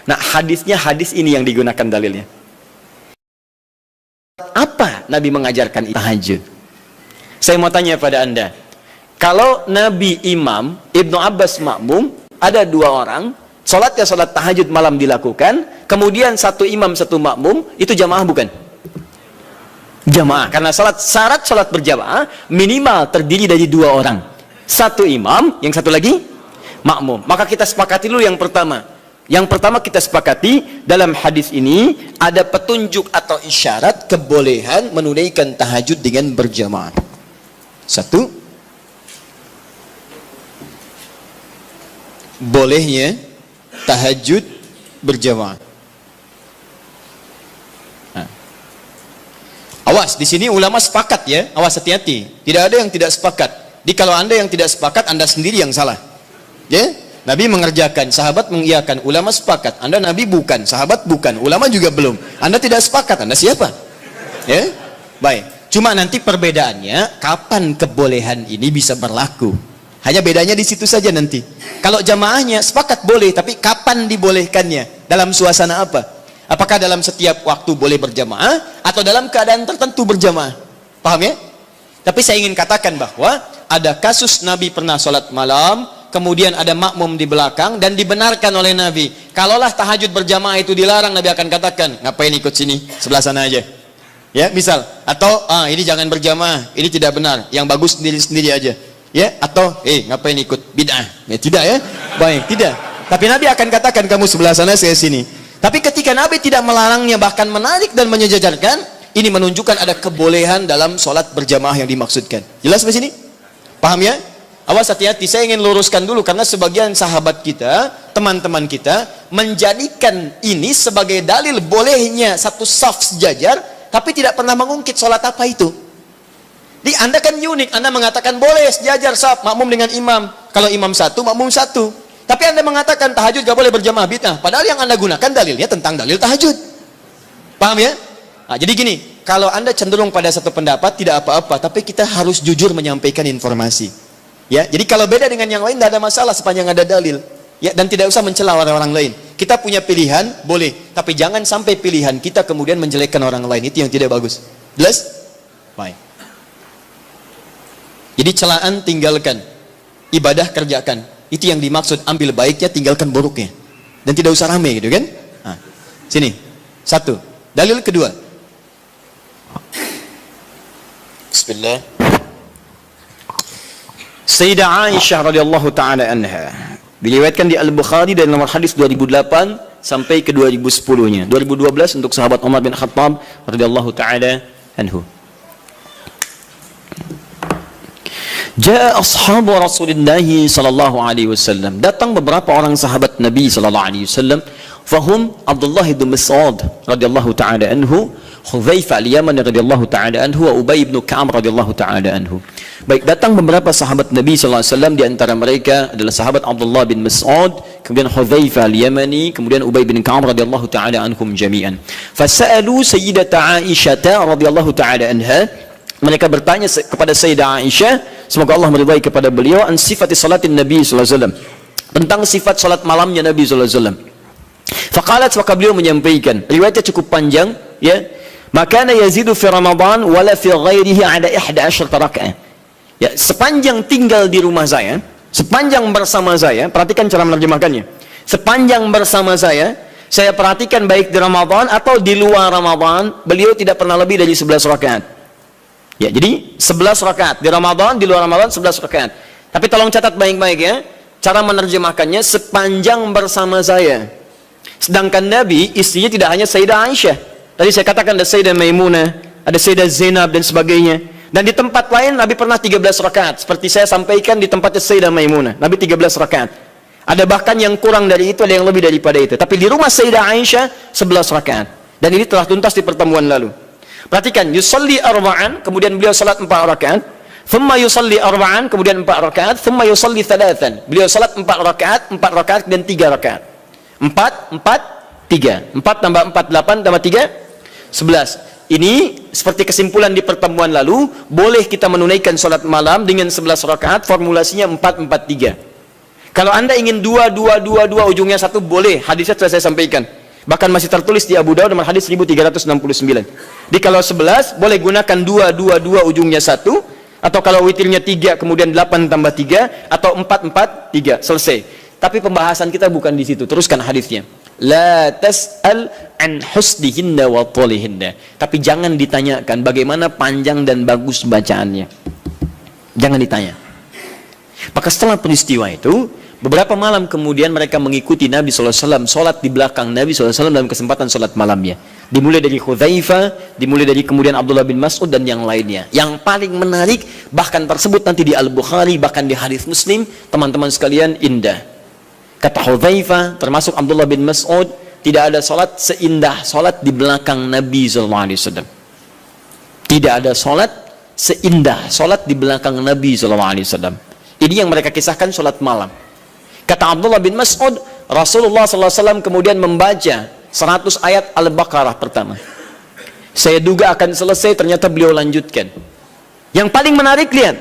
Nah, hadisnya hadis ini yang digunakan dalilnya. Apa Nabi mengajarkan tahajud? Saya mau tanya pada Anda, kalau Nabi imam, Ibnu Abbas makmum, ada dua orang, sholatnya sholat tahajud malam dilakukan, kemudian satu imam satu makmum, itu jamaah bukan? Jamaah, karena syarat sholat berjamaah minimal terdiri dari dua orang, satu imam, yang satu lagi makmum. Maka kita sepakati dulu yang pertama. Yang pertama kita sepakati, dalam hadis ini ada petunjuk atau isyarat kebolehan menunaikan tahajud dengan berjamaah. Satu, bolehnya tahajud berjamaah. Nah. Awas, di sini ulama sepakat ya, awas hati-hati. Tidak ada yang tidak sepakat. Jadi kalau Anda yang tidak sepakat, Anda sendiri yang salah. Ya? Nabi mengerjakan, sahabat mengiyakan, ulama sepakat. Anda Nabi bukan, sahabat bukan, ulama juga belum. Anda tidak sepakat, Anda siapa? Ya, baik. Cuma nanti perbedaannya, kapan kebolehan ini bisa berlaku? Hanya bedanya di situ saja nanti. Kalau jamaahnya sepakat boleh, tapi kapan dibolehkannya? Dalam suasana apa? Apakah dalam setiap waktu boleh berjamaah, atau dalam keadaan tertentu berjamaah? Paham ya? Tapi saya ingin katakan bahwa ada kasus Nabi pernah sholat malam, kemudian ada makmum di belakang dan dibenarkan oleh Nabi. Kalaulah tahajud berjamaah itu dilarang, Nabi akan katakan, ngapain ikut sini, sebelah sana aja. Ya, misal, atau ini jangan berjamaah, ini tidak benar, yang bagus sendiri-sendiri aja. Ya, atau ngapain ikut bid'ah. Ya, tidak ya. Baik, tidak. Tapi Nabi akan katakan, kamu sebelah sana, saya sini. Tapi ketika Nabi tidak melarangnya, bahkan menarik dan menyejajarkan, ini menunjukkan ada kebolehan dalam sholat berjamaah yang dimaksudkan. Jelas di sini? Paham ya? Awas hati-hati, saya ingin luruskan dulu karena sebagian sahabat kita, teman-teman kita menjadikan ini sebagai dalil bolehnya satu saf sejajar, tapi tidak pernah mengungkit sholat apa itu. Di Anda kan unik, Anda mengatakan boleh sejajar saf, makmum dengan imam. Kalau imam satu, makmum satu. Tapi Anda mengatakan tahajud gak boleh berjamaah, bid'ah. Padahal yang Anda gunakan dalilnya tentang dalil tahajud. Paham ya? Nah, jadi gini, kalau Anda cenderung pada satu pendapat tidak apa-apa, tapi kita harus jujur menyampaikan informasi. Ya, jadi kalau beda dengan yang lain tidak ada masalah sepanjang ada dalil. Ya, dan tidak usah mencela orang lain. Kita punya pilihan, boleh, tapi jangan sampai pilihan kita kemudian menjelekkan orang lain. Itu yang tidak bagus. Jelas? Baik. Jadi celaan tinggalkan, ibadah kerjakan. Itu yang dimaksud, ambil baiknya, tinggalkan buruknya. Dan tidak usah rame gitu kan? Nah, sini. Satu. Dalil kedua. Bismillah. Sayyidah Aisyah radhiyallahu taala anha diriwayatkan di Al-Bukhari dari nomor hadis 2008 sampai ke 2010-nya. 2012 untuk sahabat Umar bin Khattab radhiyallahu taala anhu. Jaa ashabu Rasulillah sallallahu alaihi wasallam. Datang beberapa orang sahabat Nabi sallallahu alaihi wasallam, Fahum Abdullah bin Mas'ud radhiyallahu taala anhu, Hudzaifah al-Yamani radhiyallahu taala anhu, wa Ubay bin Ka'ab radhiyallahu taala anhu. Baik, datang beberapa sahabat Nabi sallallahu alaihi wasallam, di antara mereka adalah sahabat Abdullah bin Mas'ud, kemudian Hudzaifah al-Yamani, kemudian Ubay bin Ka'ab radhiyallahu taala anhum jami'an. Fasa'alu Sayyidatah Aisyah radhiyallahu taala anha. Mereka bertanya kepada Sayyidah Aisyah, semoga Allah meridai kepada beliau, an sifati salatin Nabi sallallahu alaihi wasallam, tentang sifat salat malamnya Nabi sallallahu alaihi wasallam. Faqalat, maka beliau menyampaikan, riwayatnya cukup panjang ya, makana yazidu fi Ramadan wala fi ghairihi ada 11 rakaat. Ya, sepanjang tinggal di rumah saya, sepanjang bersama saya, perhatikan cara menerjemahkannya. Sepanjang bersama saya perhatikan baik di Ramadan atau di luar Ramadan, beliau tidak pernah lebih dari 11 rakaat. Ya, jadi 11 rakaat di Ramadan, di luar Ramadan 11 rakaat. Tapi tolong catat baik-baik ya, cara menerjemahkannya sepanjang bersama saya. Sedangkan Nabi, istrinya tidak hanya Sayyidah Aisyah. Tadi saya katakan ada Sayyidah Maimunah, ada Sayyidah Zainab dan sebagainya. Dan di tempat lain Nabi pernah 13 rakaat. Seperti saya sampaikan di tempatnya Sayyidah Maimunah, Nabi 13 rakaat. Ada bahkan yang kurang dari itu, ada yang lebih daripada itu. Tapi di rumah Sayyidah Aisyah 11 rakaat. Dan ini telah tuntas di pertemuan lalu. Perhatikan, yusalli arba'an, kemudian beliau salat 4 rakaat. Thumma yusalli arba'an, kemudian 4 rakaat. Thumma yusalli thalathan. Beliau salat 4 rakaat dan 3 rakaat. 4, 3. 4 tambah 4, 8 tambah 3, 11. Ini seperti kesimpulan di pertemuan lalu, boleh kita menunaikan sholat malam dengan 11 rakaat, formulasinya 4, 4, 3. Kalau Anda ingin 2, 2, 2, 2, ujungnya 1, boleh. Hadisnya sudah saya sampaikan. Bahkan masih tertulis di Abu Dawud nomor hadis 1369. Jadi kalau 11, boleh gunakan 2, 2, 2, ujungnya 1. Atau kalau witirnya 3, kemudian 8 tambah 3. Atau 4, 4, 3. Selesai. Tapi pembahasan kita bukan di situ. Teruskan hadisnya. La tas'al an husnihinna wa tolihinna. Tapi jangan ditanyakan bagaimana panjang dan bagus bacaannya. Jangan ditanya. Maka setelah peristiwa itu, beberapa malam kemudian mereka mengikuti Nabi SAW, sholat di belakang Nabi SAW dalam kesempatan sholat malamnya. Dimulai dari Hudzaifah, dimulai dari kemudian Abdullah bin Mas'ud dan yang lainnya. Yang paling menarik, bahkan tersebut nanti di Al-Bukhari, bahkan di hadis Muslim, teman-teman sekalian, indah. Kata Hudzaifah, termasuk Abdullah bin Mas'ud, tidak ada salat seindah salat di belakang Nabi SAW. Tidak ada salat seindah salat di belakang Nabi SAW. Ini yang mereka kisahkan salat malam. Kata Abdullah bin Mas'ud, Rasulullah SAW kemudian membaca 100 ayat Al-Baqarah pertama. Saya duga akan selesai, ternyata beliau lanjutkan. Yang paling menarik, lihat,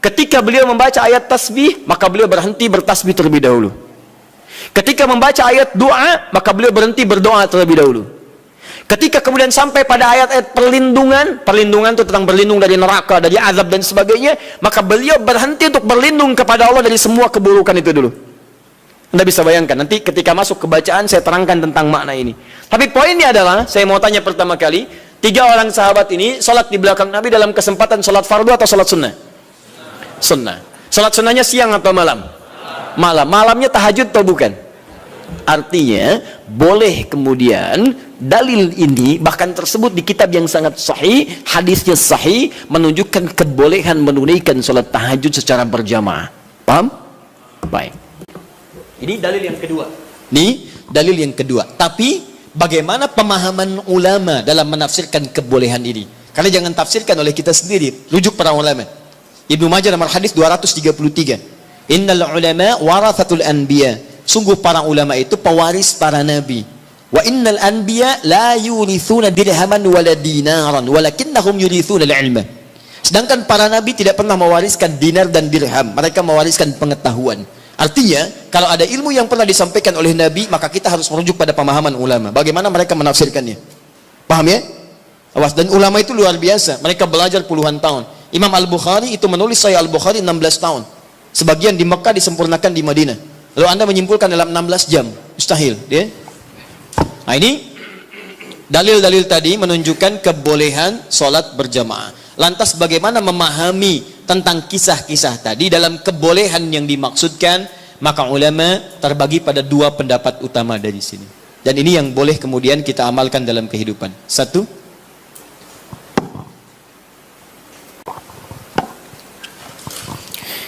ketika beliau membaca ayat tasbih, maka beliau berhenti bertasbih terlebih dahulu. Ketika membaca ayat doa, maka beliau berhenti berdoa terlebih dahulu. Ketika kemudian sampai pada ayat-ayat perlindungan itu tentang berlindung dari neraka, dari azab dan sebagainya, maka beliau berhenti untuk berlindung kepada Allah dari semua keburukan itu dulu. Anda bisa bayangkan, nanti ketika masuk ke bacaan saya terangkan tentang makna ini. Tapi poinnya adalah, saya mau tanya pertama kali, 3 orang sahabat ini sholat di belakang Nabi dalam kesempatan sholat fardu atau sholat sunnah? Sunnah. Sholat sunnahnya siang atau malam? Malam. Malamnya tahajud atau bukan? Artinya boleh kemudian dalil ini bahkan tersebut di kitab yang sangat sahih, hadisnya sahih, menunjukkan kebolehan menunaikan sholat tahajud secara berjamaah. Paham? Baik. Ini dalil yang kedua. Ini dalil yang kedua. Tapi bagaimana pemahaman ulama dalam menafsirkan kebolehan ini? Karena jangan tafsirkan oleh kita sendiri, rujuk para ulama. Ibnu Majah nomor hadis 233. Innal ulama warathatul anbiya. Sungguh para ulama itu pewaris para nabi. Wa innal anbiya la yurithuna dirhaman wala dinaran walakinnahum yurithuna al-ilma. Sedangkan para nabi tidak pernah mewariskan dinar dan dirham, mereka mewariskan pengetahuan. Artinya, kalau ada ilmu yang pernah disampaikan oleh nabi, maka kita harus merujuk pada pemahaman ulama. Bagaimana mereka menafsirkannya? Paham ya? Awas, dan ulama itu luar biasa. Mereka belajar puluhan tahun. Imam Al-Bukhari itu menulis Sahih Al-Bukhari 16 tahun. Sebagian di Mekah disempurnakan di Madinah. Lalu Anda menyimpulkan dalam 16 jam. Mustahil, ya? Nah, ini dalil-dalil tadi menunjukkan kebolehan sholat berjamaah. Lantas bagaimana memahami tentang kisah-kisah tadi dalam kebolehan yang dimaksudkan? Maka ulama terbagi pada 2 pendapat utama dari sini. Dan ini yang boleh kemudian kita amalkan dalam kehidupan. 1,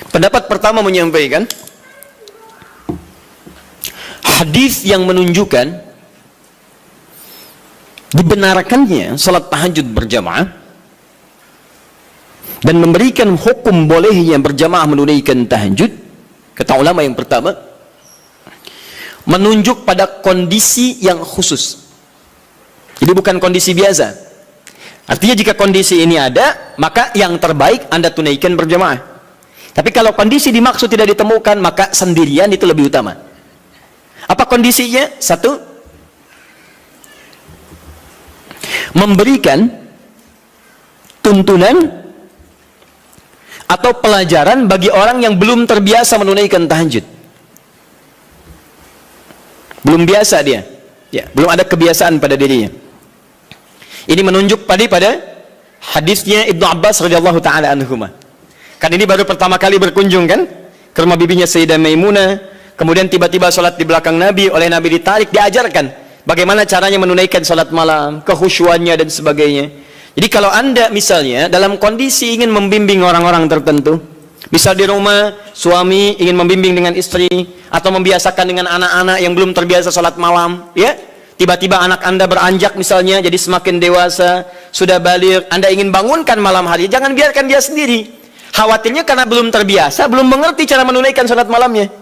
pendapat pertama menyampaikan hadis yang menunjukkan membenarkannya salat tahajud berjamaah dan memberikan hukum bolehnya berjamaah menunaikan tahajud, kata ulama yang pertama, menunjuk pada kondisi yang khusus. Jadi bukan kondisi biasa. Artinya jika kondisi ini ada, maka yang terbaik Anda tunaikan berjamaah. Tapi kalau kondisi dimaksud tidak ditemukan, maka sendirian itu lebih utama. Apa kondisinya? Satu, memberikan tuntunan atau pelajaran bagi orang yang belum terbiasa menunaikan tahajud. Belum biasa dia, ya, belum ada kebiasaan pada dirinya. Ini menunjuk pada hadisnya Ibnu Abbas radhiyallahu taala anhuma. Kan ini baru pertama kali berkunjung kan ke rumah bibinya Sayyidah Maimunah, kemudian tiba-tiba sholat di belakang Nabi, oleh Nabi ditarik, diajarkan bagaimana caranya menunaikan sholat malam, kekhusyuannya dan sebagainya. Jadi kalau Anda misalnya dalam kondisi ingin membimbing orang-orang tertentu, bisa di rumah suami ingin membimbing dengan istri, atau membiasakan dengan anak-anak yang belum terbiasa sholat malam, ya, tiba-tiba anak Anda beranjak misalnya, jadi semakin dewasa, sudah baligh, Anda ingin bangunkan malam hari, jangan biarkan dia sendiri. Khawatirnya karena belum terbiasa, belum mengerti cara menunaikan sholat malamnya.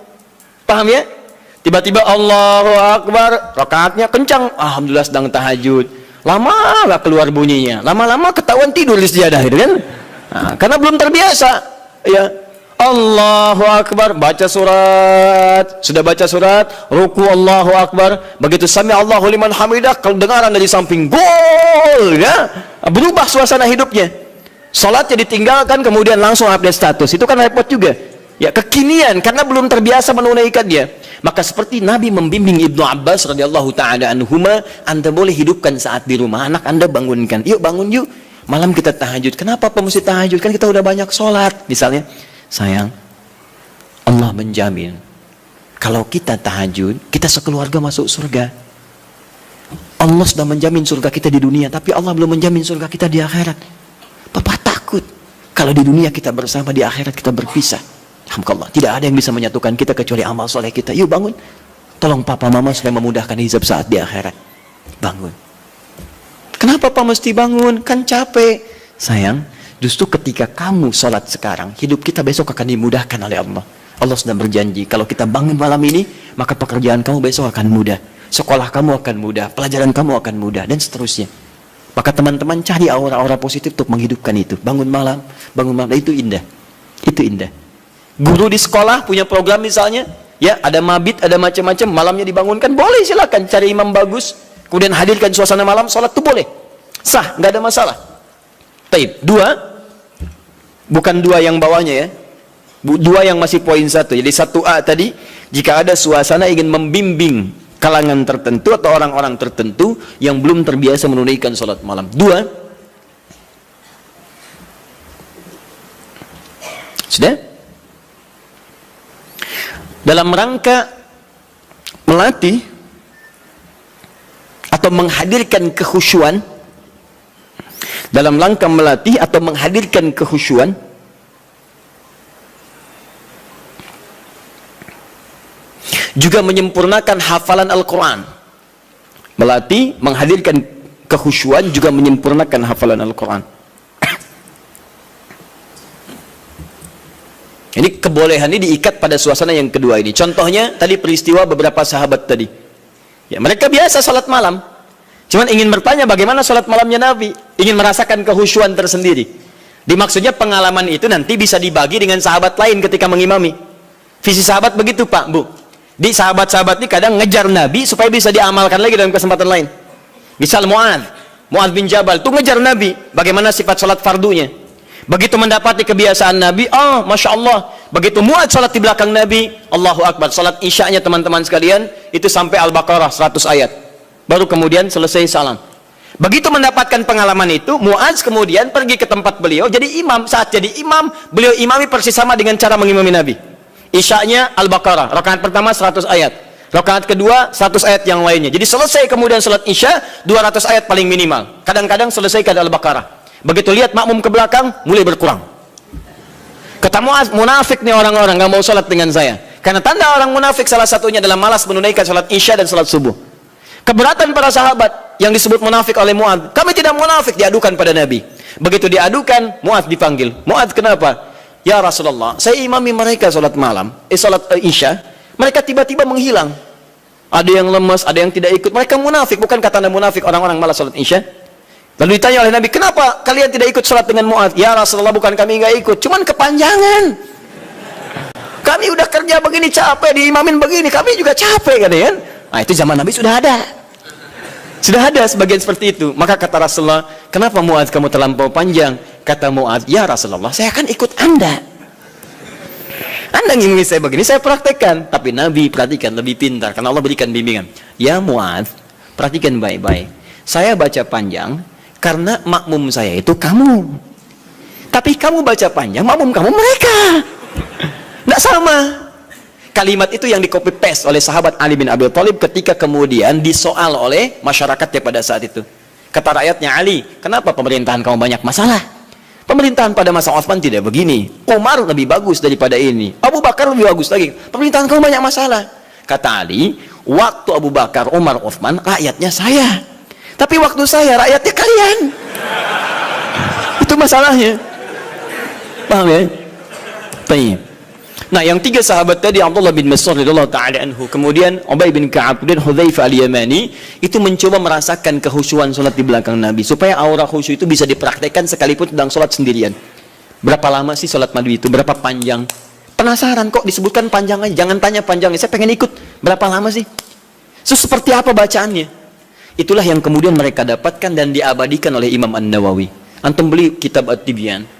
Paham ya? Tiba-tiba Allahu Akbar, rakaatnya kencang, alhamdulillah sedang tahajud, lama gak keluar bunyinya, lama-lama ketahuan tidur di sejadah itu kan. Nah, karena belum terbiasa, ya. Allahu Akbar, baca surat, sudah baca surat, ruku Allahu Akbar, begitu sami Allahu liman hamidah, kedengaran dari samping, gol, ya, berubah suasana hidupnya. Salatnya ditinggalkan, kemudian langsung update status, itu kan repot juga, ya, kekinian, karena belum terbiasa menunaikan dia. Maka seperti Nabi membimbing Ibnu Abbas radhiyallahu taala anhuma, Anda boleh hidupkan saat di rumah, anak Anda bangunkan, yuk bangun yuk, malam kita tahajud. Kenapa Pak mesti tahajud? Kan kita udah banyak sholat. Misalnya, sayang, Allah menjamin kalau kita tahajud, kita sekeluarga masuk surga. Allah sudah menjamin surga kita di dunia, tapi Allah belum menjamin surga kita di akhirat. Papa takut kalau di dunia kita bersama, di akhirat kita berpisah. Alhamdulillah, tidak ada yang bisa menyatukan kita kecuali amal soleh kita. Yuk bangun, tolong papa mama supaya memudahkan hisab saat di akhirat. Bangun. Kenapa Pak mesti bangun? Kan capek. Sayang, justru ketika kamu sholat sekarang, hidup kita besok akan dimudahkan oleh Allah. Allah sudah berjanji, kalau kita bangun malam ini, maka pekerjaan kamu besok akan mudah, sekolah kamu akan mudah, pelajaran kamu akan mudah, dan seterusnya. Maka teman-teman cari aura-aura positif untuk menghidupkan itu. Bangun malam, itu indah. Itu indah. Guru di sekolah punya program misalnya, ya, ada mabit, ada macam-macam, malamnya dibangunkan, boleh, silakan cari imam bagus, kemudian hadirkan suasana malam, sholat itu boleh, sah, nggak ada masalah. Taib. Dua, bukan dua yang bawahnya ya, dua yang masih poin satu. Jadi 1A tadi, jika ada suasana ingin membimbing kalangan tertentu atau orang-orang tertentu yang belum terbiasa menunaikan sholat malam. Dua, sudah? Dalam rangka melatih atau menghadirkan kekhusyuan, dalam rangka melatih atau menghadirkan kekhusyuan, juga menyempurnakan hafalan Al-Quran. Melatih, menghadirkan kekhusyuan, juga menyempurnakan hafalan Al-Quran. Ini kebolehan ini diikat pada suasana yang kedua ini. Contohnya tadi peristiwa beberapa sahabat tadi. Ya, mereka biasa salat malam. Cuman ingin bertanya bagaimana salat malamnya Nabi. Ingin merasakan kekhusyuan tersendiri. Dimaksudnya pengalaman itu nanti bisa dibagi dengan sahabat lain ketika mengimami. Visi sahabat begitu Pak, Bu. Di sahabat-sahabat ini kadang ngejar Nabi supaya bisa diamalkan lagi dalam kesempatan lain. Misal Mu'adz bin Jabal itu ngejar Nabi bagaimana sifat salat fardunya. Begitu mendapati kebiasaan Nabi, oh Masya Allah, begitu Mu'adz salat di belakang Nabi, Allahu Akbar. Salat isya'nya teman-teman sekalian itu sampai Al-Baqarah 100 ayat, baru kemudian selesai salam. Begitu mendapatkan pengalaman itu, Mu'adz kemudian pergi ke tempat beliau jadi imam. Saat jadi imam, beliau imami persis sama dengan cara mengimami Nabi. Isya'nya Al-Baqarah, rakaat pertama 100 ayat, rakaat kedua 100 ayat yang lainnya. Jadi selesai kemudian salat isya 200 ayat paling minimal. Kadang-kadang selesaikan Al-Baqarah. Begitu lihat makmum ke belakang, mulai berkurang. Kata Mu'adz, munafik nih orang-orang, nggak mau sholat dengan saya. Karena tanda orang munafik salah satunya adalah malas menunaikan sholat isya dan sholat subuh. Keberatan para sahabat. yang disebut munafik oleh Mu'adz? Kami tidak munafik, diadukan pada Nabi. Begitu diadukan, Mu'adz dipanggil. Mu'adz, kenapa? Ya Rasulullah, saya imami mereka salat malam, salat Isya, mereka tiba-tiba menghilang. Ada yang lemas, ada yang tidak ikut. Mereka munafik, bukan kata Anda munafik orang-orang malas salat Isya? Lalu ditanya oleh Nabi, kenapa kalian tidak ikut salat dengan Mu'adz? Ya Rasulullah, bukan kami nggak ikut, cuman kepanjangan. Kami udah kerja begini capek, diimamin begini, kami juga capek, kan? Nah, itu zaman Nabi sudah ada. Sudah ada sebagian seperti itu. Maka kata Rasulullah, kenapa Mu'adz kamu terlampau panjang? Kata Mu'adz, ya Rasulullah, saya akan ikut Anda. Anda ingin saya begini, saya praktekkan. Tapi Nabi, perhatikan, lebih pintar, karena Allah berikan bimbingan. Ya Mu'adz, perhatikan baik-baik. Saya baca panjang, karena makmum saya itu kamu. Tapi kamu baca panjang, makmum kamu mereka. Tidak sama. Kalimat itu yang di-copy paste oleh sahabat Ali bin Abi Thalib ketika kemudian disoal oleh masyarakatnya pada saat itu. Kata rakyatnya, Ali, kenapa pemerintahan kamu banyak masalah? Pemerintahan pada masa Utsman tidak begini. Umar lebih bagus daripada ini. Abu Bakar lebih bagus lagi. Pemerintahan kamu banyak masalah. Kata Ali, waktu Abu Bakar, Umar, Utsman, rakyatnya saya. Tapi waktu saya, rakyatnya kalian. Itu masalahnya. Paham ya? Baik. Nah, yang tiga sahabat tadi, Abdullah bin Mas'ud radhiyallahu taala anhu, kemudian Ubay bin Ka'ab dan Hudzaifah al-Yamani, itu mencoba merasakan kehusyuan salat di belakang Nabi supaya aura khusyuk itu bisa dipraktekkan sekalipun sedang salat sendirian. Berapa lama sih salat Nabi itu? Berapa panjang? Penasaran kok disebutkan panjang aja, jangan tanya panjangnya. Saya pengen ikut. Berapa lama sih? So, seperti apa bacaannya? Itulah yang kemudian mereka dapatkan dan diabadikan oleh Imam An-Nawawi. Antum beli kitab At-Tibyan.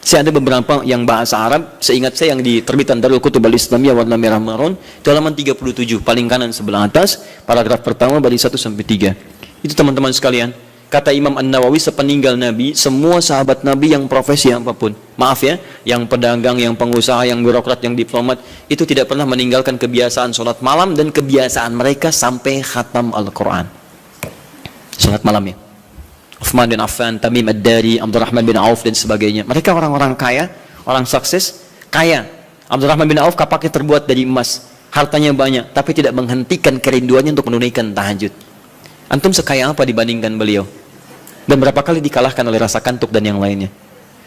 Saya ada beberapa yang bahasa Arab, seingat saya yang diterbitan Darul Kutub Al-Islamiyah warna merah marun, itu halaman 37, paling kanan sebelah atas, paragraf pertama baris 1 sampai 3. Itu teman-teman sekalian, kata Imam An-Nawawi, sepeninggal Nabi, semua sahabat Nabi yang profesi apapun, maaf ya, yang pedagang, yang pengusaha, yang birokrat, yang diplomat, itu tidak pernah meninggalkan kebiasaan sholat malam dan kebiasaan mereka sampai khatam Al-Quran. Sholat malam ya. Uthman bin Affan, Tamim Ad-Dari, Abdurrahman bin Auf dan sebagainya. Mereka orang-orang kaya, orang sukses, kaya. Abdurrahman bin Auf kapaknya terbuat dari emas, hartanya banyak, tapi tidak menghentikan kerinduannya untuk menunaikan tahajud. Antum sekaya apa dibandingkan beliau? Dan berapa kali dikalahkan oleh rasa kantuk dan yang lainnya?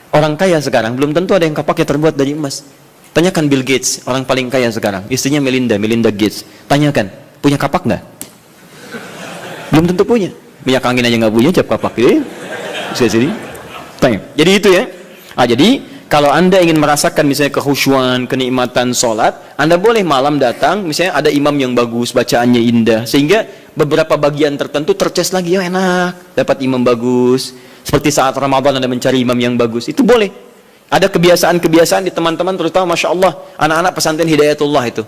Orang kaya sekarang belum tentu ada yang kapaknya terbuat dari emas. Tanyakan Bill Gates, orang paling kaya sekarang, istrinya Melinda Gates. Tanyakan, punya kapak nggak? Belum tentu punya. Minyak angin aja nggak punya, cap kapak ya. Sini. Jadi itu ya. Jadi kalau Anda ingin merasakan misalnya kehusyuan, kenikmatan sholat, Anda boleh malam datang, misalnya ada imam yang bagus, bacaannya indah, sehingga beberapa bagian tertentu terces lagi, ya enak, dapat imam bagus. Seperti saat Ramadan Anda mencari imam yang bagus, itu boleh. Ada kebiasaan-kebiasaan di teman-teman, terutama Masya Allah, anak-anak pesantren Hidayatullah itu.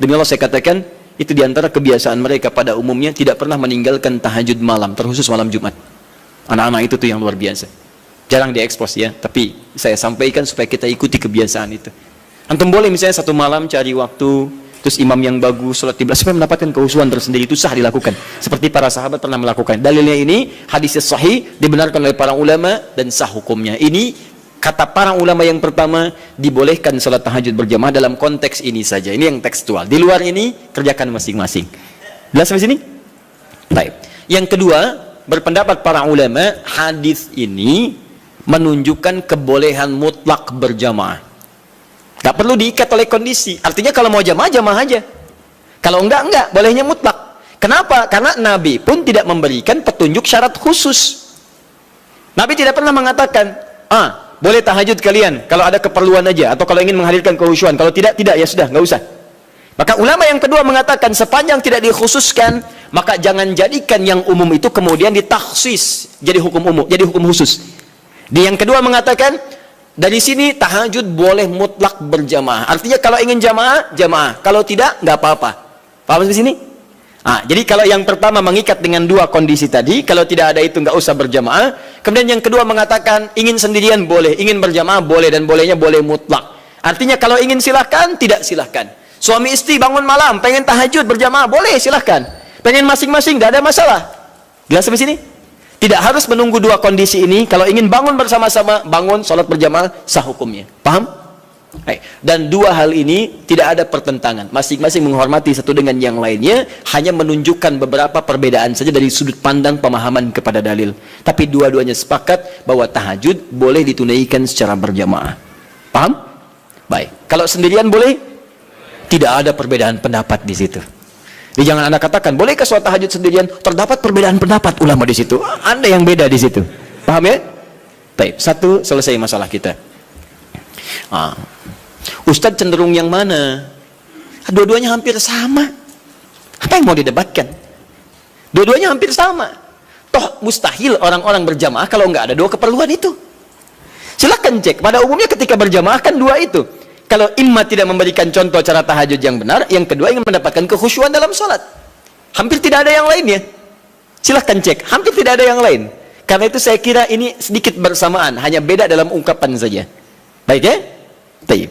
Demi Allah saya katakan, itu diantara kebiasaan mereka pada umumnya tidak pernah meninggalkan tahajud malam, terkhusus malam Jumat. Anak-anak itu tuh yang luar biasa. Jarang diekspos ya, tapi saya sampaikan supaya kita ikuti kebiasaan itu. Antum boleh misalnya satu malam cari waktu, terus imam yang bagus, sholat qiblah, supaya mendapatkan kehusuan tersendiri, itu sah dilakukan. Seperti para sahabat pernah melakukan. Dalilnya ini, hadisnya sahih, dibenarkan oleh para ulama, dan sah hukumnya. Ini kata para ulama yang pertama, dibolehkan salat tahajud berjamaah dalam konteks ini saja. Ini yang tekstual. Di luar ini, kerjakan masing-masing. Jelas sampai sini? Baik. Yang kedua, berpendapat para ulama, hadis ini menunjukkan kebolehan mutlak berjamaah. Gak perlu diikat oleh kondisi. Artinya kalau mau jamaah, jamaah aja. Kalau enggak, bolehnya mutlak. Kenapa? Karena Nabi pun tidak memberikan petunjuk syarat khusus. Nabi tidak pernah mengatakan, boleh tahajud kalian kalau ada keperluan aja, atau kalau ingin menghadirkan kehusyuan. Kalau tidak, ya sudah, nggak usah. Maka ulama yang kedua mengatakan, sepanjang tidak dikhususkan, maka jangan jadikan yang umum itu kemudian ditaksis jadi hukum umum, jadi hukum khusus. Di yang kedua mengatakan, dari sini tahajud boleh mutlak berjamaah. Artinya kalau ingin jamaah, jamaah. Kalau tidak, nggak apa-apa. Paham di sini? Jadi kalau yang pertama mengikat dengan dua kondisi tadi, kalau tidak ada itu nggak usah berjamaah. Kemudian yang kedua mengatakan ingin sendirian boleh, ingin berjamaah boleh, dan bolehnya boleh mutlak. Artinya kalau ingin silahkan, tidak silahkan. Suami istri bangun malam, pengen tahajud berjamaah boleh, silahkan. Pengen masing-masing, nggak ada masalah. Jelas sampai sini? Tidak harus menunggu dua kondisi ini. Kalau ingin bangun bersama-sama, bangun sholat berjamaah, sah hukumnya. Paham? Dan dua hal ini tidak ada pertentangan, masing-masing menghormati satu dengan yang lainnya, hanya menunjukkan beberapa perbedaan saja dari sudut pandang pemahaman kepada dalil. Tapi dua-duanya sepakat bahwa tahajud boleh ditunaikan secara berjamaah. Paham? Baik. Kalau sendirian boleh? Tidak ada perbedaan pendapat di situ. Jadi jangan Anda katakan, bolehkah sholat tahajud sendirian? Terdapat perbedaan pendapat ulama di situ. Anda yang beda di situ. Paham ya? Baik. Satu, selesai masalah kita. Ustadz cenderung yang mana? Dua-duanya hampir sama. Apa yang mau didebatkan? Dua-duanya hampir sama. Toh mustahil orang-orang berjamaah kalau nggak ada dua keperluan itu. Silakan cek. Pada umumnya ketika berjamaah kan dua itu. Kalau imma tidak memberikan contoh cara tahajud yang benar, yang kedua ingin mendapatkan kekhusyuan dalam sholat. Hampir tidak ada yang lainnya. Silahkan cek. Hampir tidak ada yang lain. Karena itu saya kira ini sedikit bersamaan, hanya beda dalam ungkapan saja. Baik ya? Baik.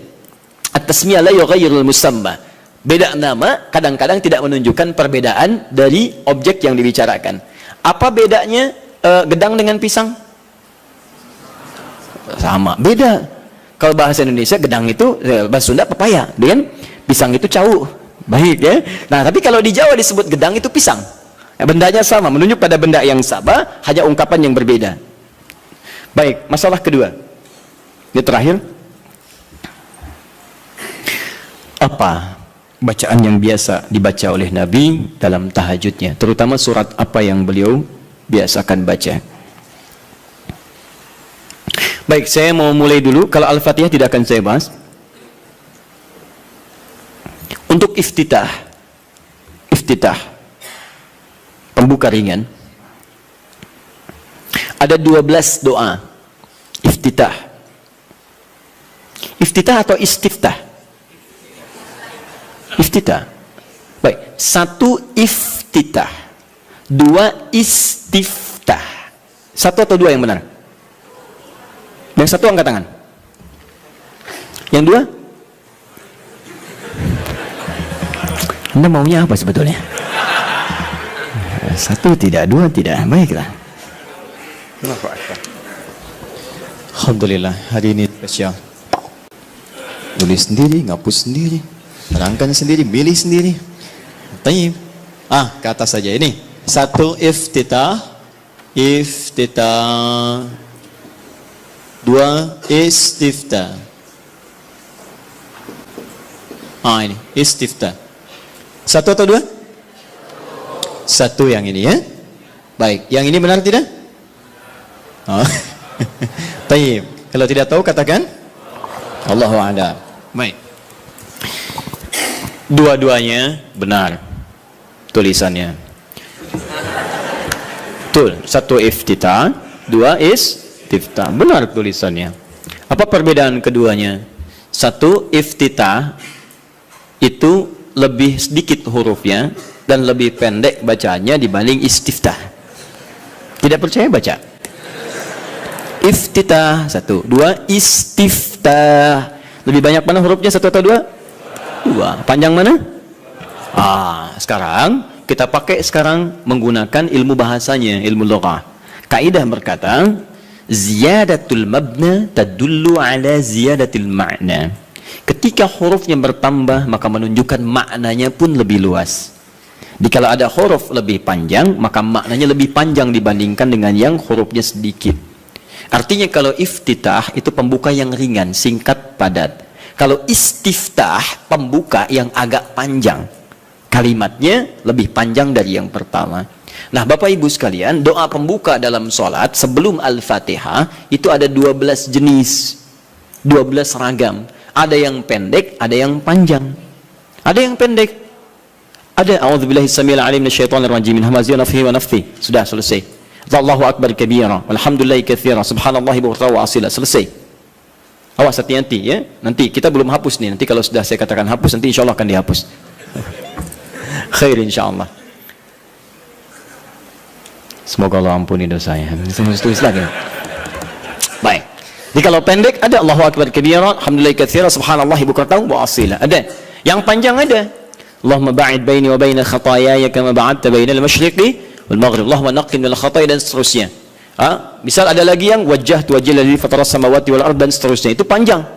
At-tasmiyah la yughayyirul musamma. Beda nama kadang-kadang tidak menunjukkan perbedaan dari objek yang dibicarakan. Apa bedanya gedang dengan pisang? Sama, beda. Kalau bahasa Indonesia gedang itu, bahasa Sunda pepaya, dengan pisang itu cau. Baik ya. Nah, tapi kalau di Jawa disebut gedang itu pisang. Bendanya sama, menunjuk pada benda yang sama, hanya ungkapan yang berbeda. Baik, masalah kedua. Ini terakhir. Apa bacaan yang biasa dibaca oleh Nabi dalam tahajudnya, terutama surat apa yang beliau biasakan baca? Baik, saya mau mulai dulu. Kalau Al-Fatihah tidak akan saya bahas. Untuk iftitah, pembuka ringan, ada 12 doa iftitah. Iftitah atau istiftah? Iftitah. Baik, satu iftitah, dua istiftah. Satu atau dua yang benar? Yang satu angkat tangan. Yang dua? Anda maunya apa sebetulnya? Satu tidak, dua tidak. Baiklah. Alhamdulillah, hari ini spesial. Tulis sendiri, ngapus sendiri, terangkan sendiri, milih sendiri. Tayyib. Ke atas saja ini. Satu iftitah. Dua istiftah. Ini istiftah. Satu atau dua? Satu yang ini ya. Baik, yang ini benar tidak? Tayyib. Kalau tidak tahu katakan Allahu a'lam. Baik. Dua-duanya benar tulisannya. Betul. Satu iftitah, dua istiftah. Benar tulisannya. Apa perbedaan keduanya? Satu iftitah itu lebih sedikit hurufnya dan lebih pendek bacaannya dibanding istiftah. Tidak percaya baca. Iftitah satu, dua istiftah. Lebih banyak mana hurufnya, satu atau dua? Dua. Panjang mana? Sekarang kita pakai menggunakan ilmu bahasanya, ilmu lughah. Kaidah berkata, ziyadatul mabna tadullu ala ziyadatil ma'na. Ketika hurufnya bertambah, maka menunjukkan maknanya pun lebih luas. Jika ada huruf lebih panjang, maka maknanya lebih panjang dibandingkan dengan yang hurufnya sedikit. Artinya kalau iftitah itu pembuka yang ringan, singkat, padat. Kalau istiftah, pembuka yang agak panjang. Kalimatnya lebih panjang dari yang pertama. Nah, Bapak Ibu sekalian, doa pembuka dalam sholat sebelum Al-Fatihah itu ada 12 jenis, 12 ragam. Ada yang pendek, ada yang panjang. Ada yang pendek. Ada a'udzubillahi samil alim minasyaitonir rajim min hamazihi wa nafthihi wa nafthihi. Sudah selesai. Allahu akbar kabira, walhamdulillahi katsira, subhanallahi bukratan wa asila. Selesai. Awas hati-hati ya. Nanti kita belum hapus nih. Nanti kalau sudah saya katakan hapus, nanti insyaallah akan dihapus. Khair insyaallah. Semoga Allah ampuni dosanya. Tulis lagi. Baik. Jadi kalau pendek ada Allahu akbar kabira, alhamdulillahi katsira, subhanallahi bukratan wa asila. Ada. Yang panjang ada. Allahumma ba'id baini wa baina khataayaya kama ba'adta baina al-masyriqi wal maghrib. Allahumma naqqini minal khataaya dan seterusnya. Misal ada lagi yang wajjahtu wajhiyal ladzi fatara samawati wal ardh dan seterusnya. Itu panjang.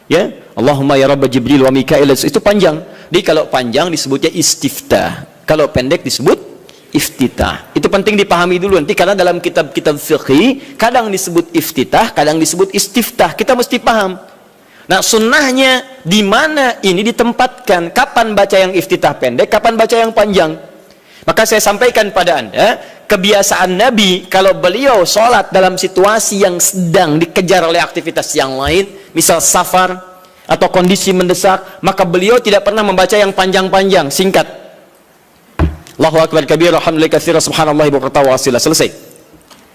Ya, Allahumma ya Rabb Jibril wa Mikail, itu panjang. Jadi kalau panjang disebutnya istiftah, kalau pendek disebut iftitah. Itu penting dipahami dulu nanti, karena dalam kitab-kitab fikih kadang disebut iftitah, kadang disebut istiftah. Kita mesti paham. Nah, sunnahnya di mana ini ditempatkan, kapan baca yang iftitah pendek, kapan baca yang panjang. Maka saya sampaikan pada Anda, kebiasaan Nabi kalau beliau sholat dalam situasi yang sedang dikejar oleh aktivitas yang lain, misal safar atau kondisi mendesak, maka beliau tidak pernah membaca yang panjang-panjang, singkat. Allahu akbar kabir, alhamdulillah katsira, subhanallah bukratan wa asila, selesai.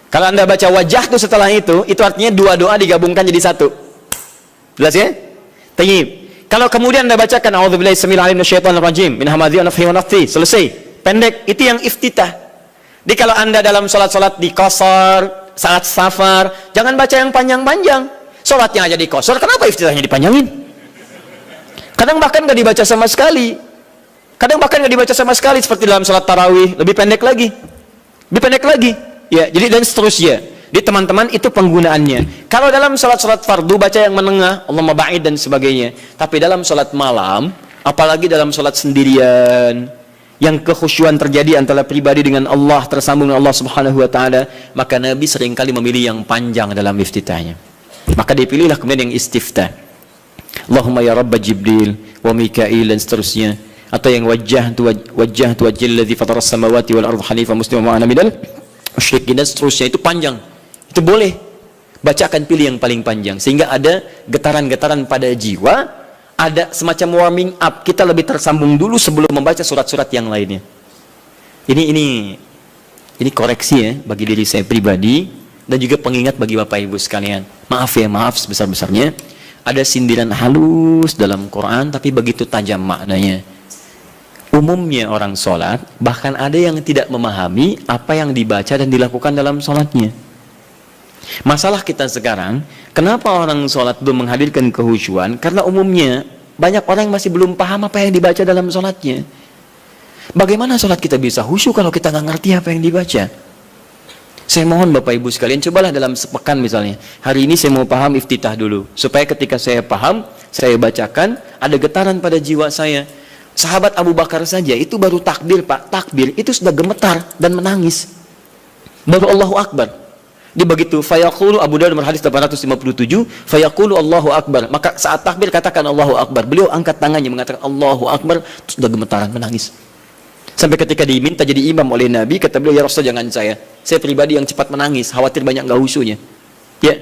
Kalau Anda baca wajah itu setelah itu artinya dua doa digabungkan jadi satu. Jelas ya? Tayyib. Kalau kemudian Anda bacakan a'udzubillahi samil alim minasyaitonir rajim min hamazati wa nafthihi wa nafthihi, selesai. Pendek, itu yang iftitah. Jadi kalau Anda dalam sholat-sholat di qasar, saat safar, jangan baca yang panjang-panjang. Sholatnya aja di qasar, kenapa iftitahnya dipanjangin? Kadang bahkan nggak dibaca sama sekali. Seperti dalam sholat tarawih, lebih pendek lagi. Ya, jadi dan seterusnya. Jadi teman-teman, itu penggunaannya. Kalau dalam sholat-sholat fardu baca yang menengah, Allahumma ba'id dan sebagainya. Tapi dalam sholat malam, apalagi dalam sholat sendirian, yang kekhusyuan terjadi antara pribadi dengan Allah, tersambung dengan Allah Subhanahu wa taala, maka Nabi seringkali memilih yang panjang dalam iftitahnya. Maka dipilihlah kemudian yang istiftah. Allahumma ya Rabb Jibril wa Mikail dan seterusnya, atau yang wajjahtu wajhal ladzi fatara as-samawati wal arda hanifan musliman wa ana minal musyrikin dan seterusnya. Itu panjang. Itu boleh. Bacakan, pilih yang paling panjang sehingga ada getaran-getaran pada jiwa. Ada semacam warming up, kita lebih tersambung dulu sebelum membaca surat-surat yang lainnya. Ini koreksi ya bagi diri saya pribadi dan juga pengingat bagi Bapak Ibu sekalian. Maaf sebesar-besarnya. Ada sindiran halus dalam Quran tapi begitu tajam maknanya. Umumnya orang sholat, bahkan ada yang tidak memahami apa yang dibaca dan dilakukan dalam sholatnya. Masalah kita sekarang, kenapa orang sholat belum menghadirkan kehusyuan? Karena umumnya banyak orang yang masih belum paham apa yang dibaca dalam sholatnya. Bagaimana sholat kita bisa khusyuk kalau kita nggak ngerti apa yang dibaca? Saya mohon Bapak Ibu sekalian, cobalah dalam sepekan misalnya, hari ini saya mau paham iftitah dulu, supaya ketika saya paham, saya bacakan, ada getaran pada jiwa saya. Sahabat Abu Bakar saja, itu baru takbir Pak, takbir, itu sudah gemetar dan menangis. Baru Allahu Akbar. Dia begitu, fayaqulu, Abu Dawud nomor hadis 857, fayaqulu Allahu Akbar. Maka saat takbir katakan Allahu Akbar. Beliau angkat tangannya mengatakan Allahu Akbar, sudah gemetaran menangis. Sampai ketika diminta jadi imam oleh Nabi, kata beliau, ya Rasul jangan saya pribadi yang cepat menangis, khawatir banyak nggak khusyuknya. Ya.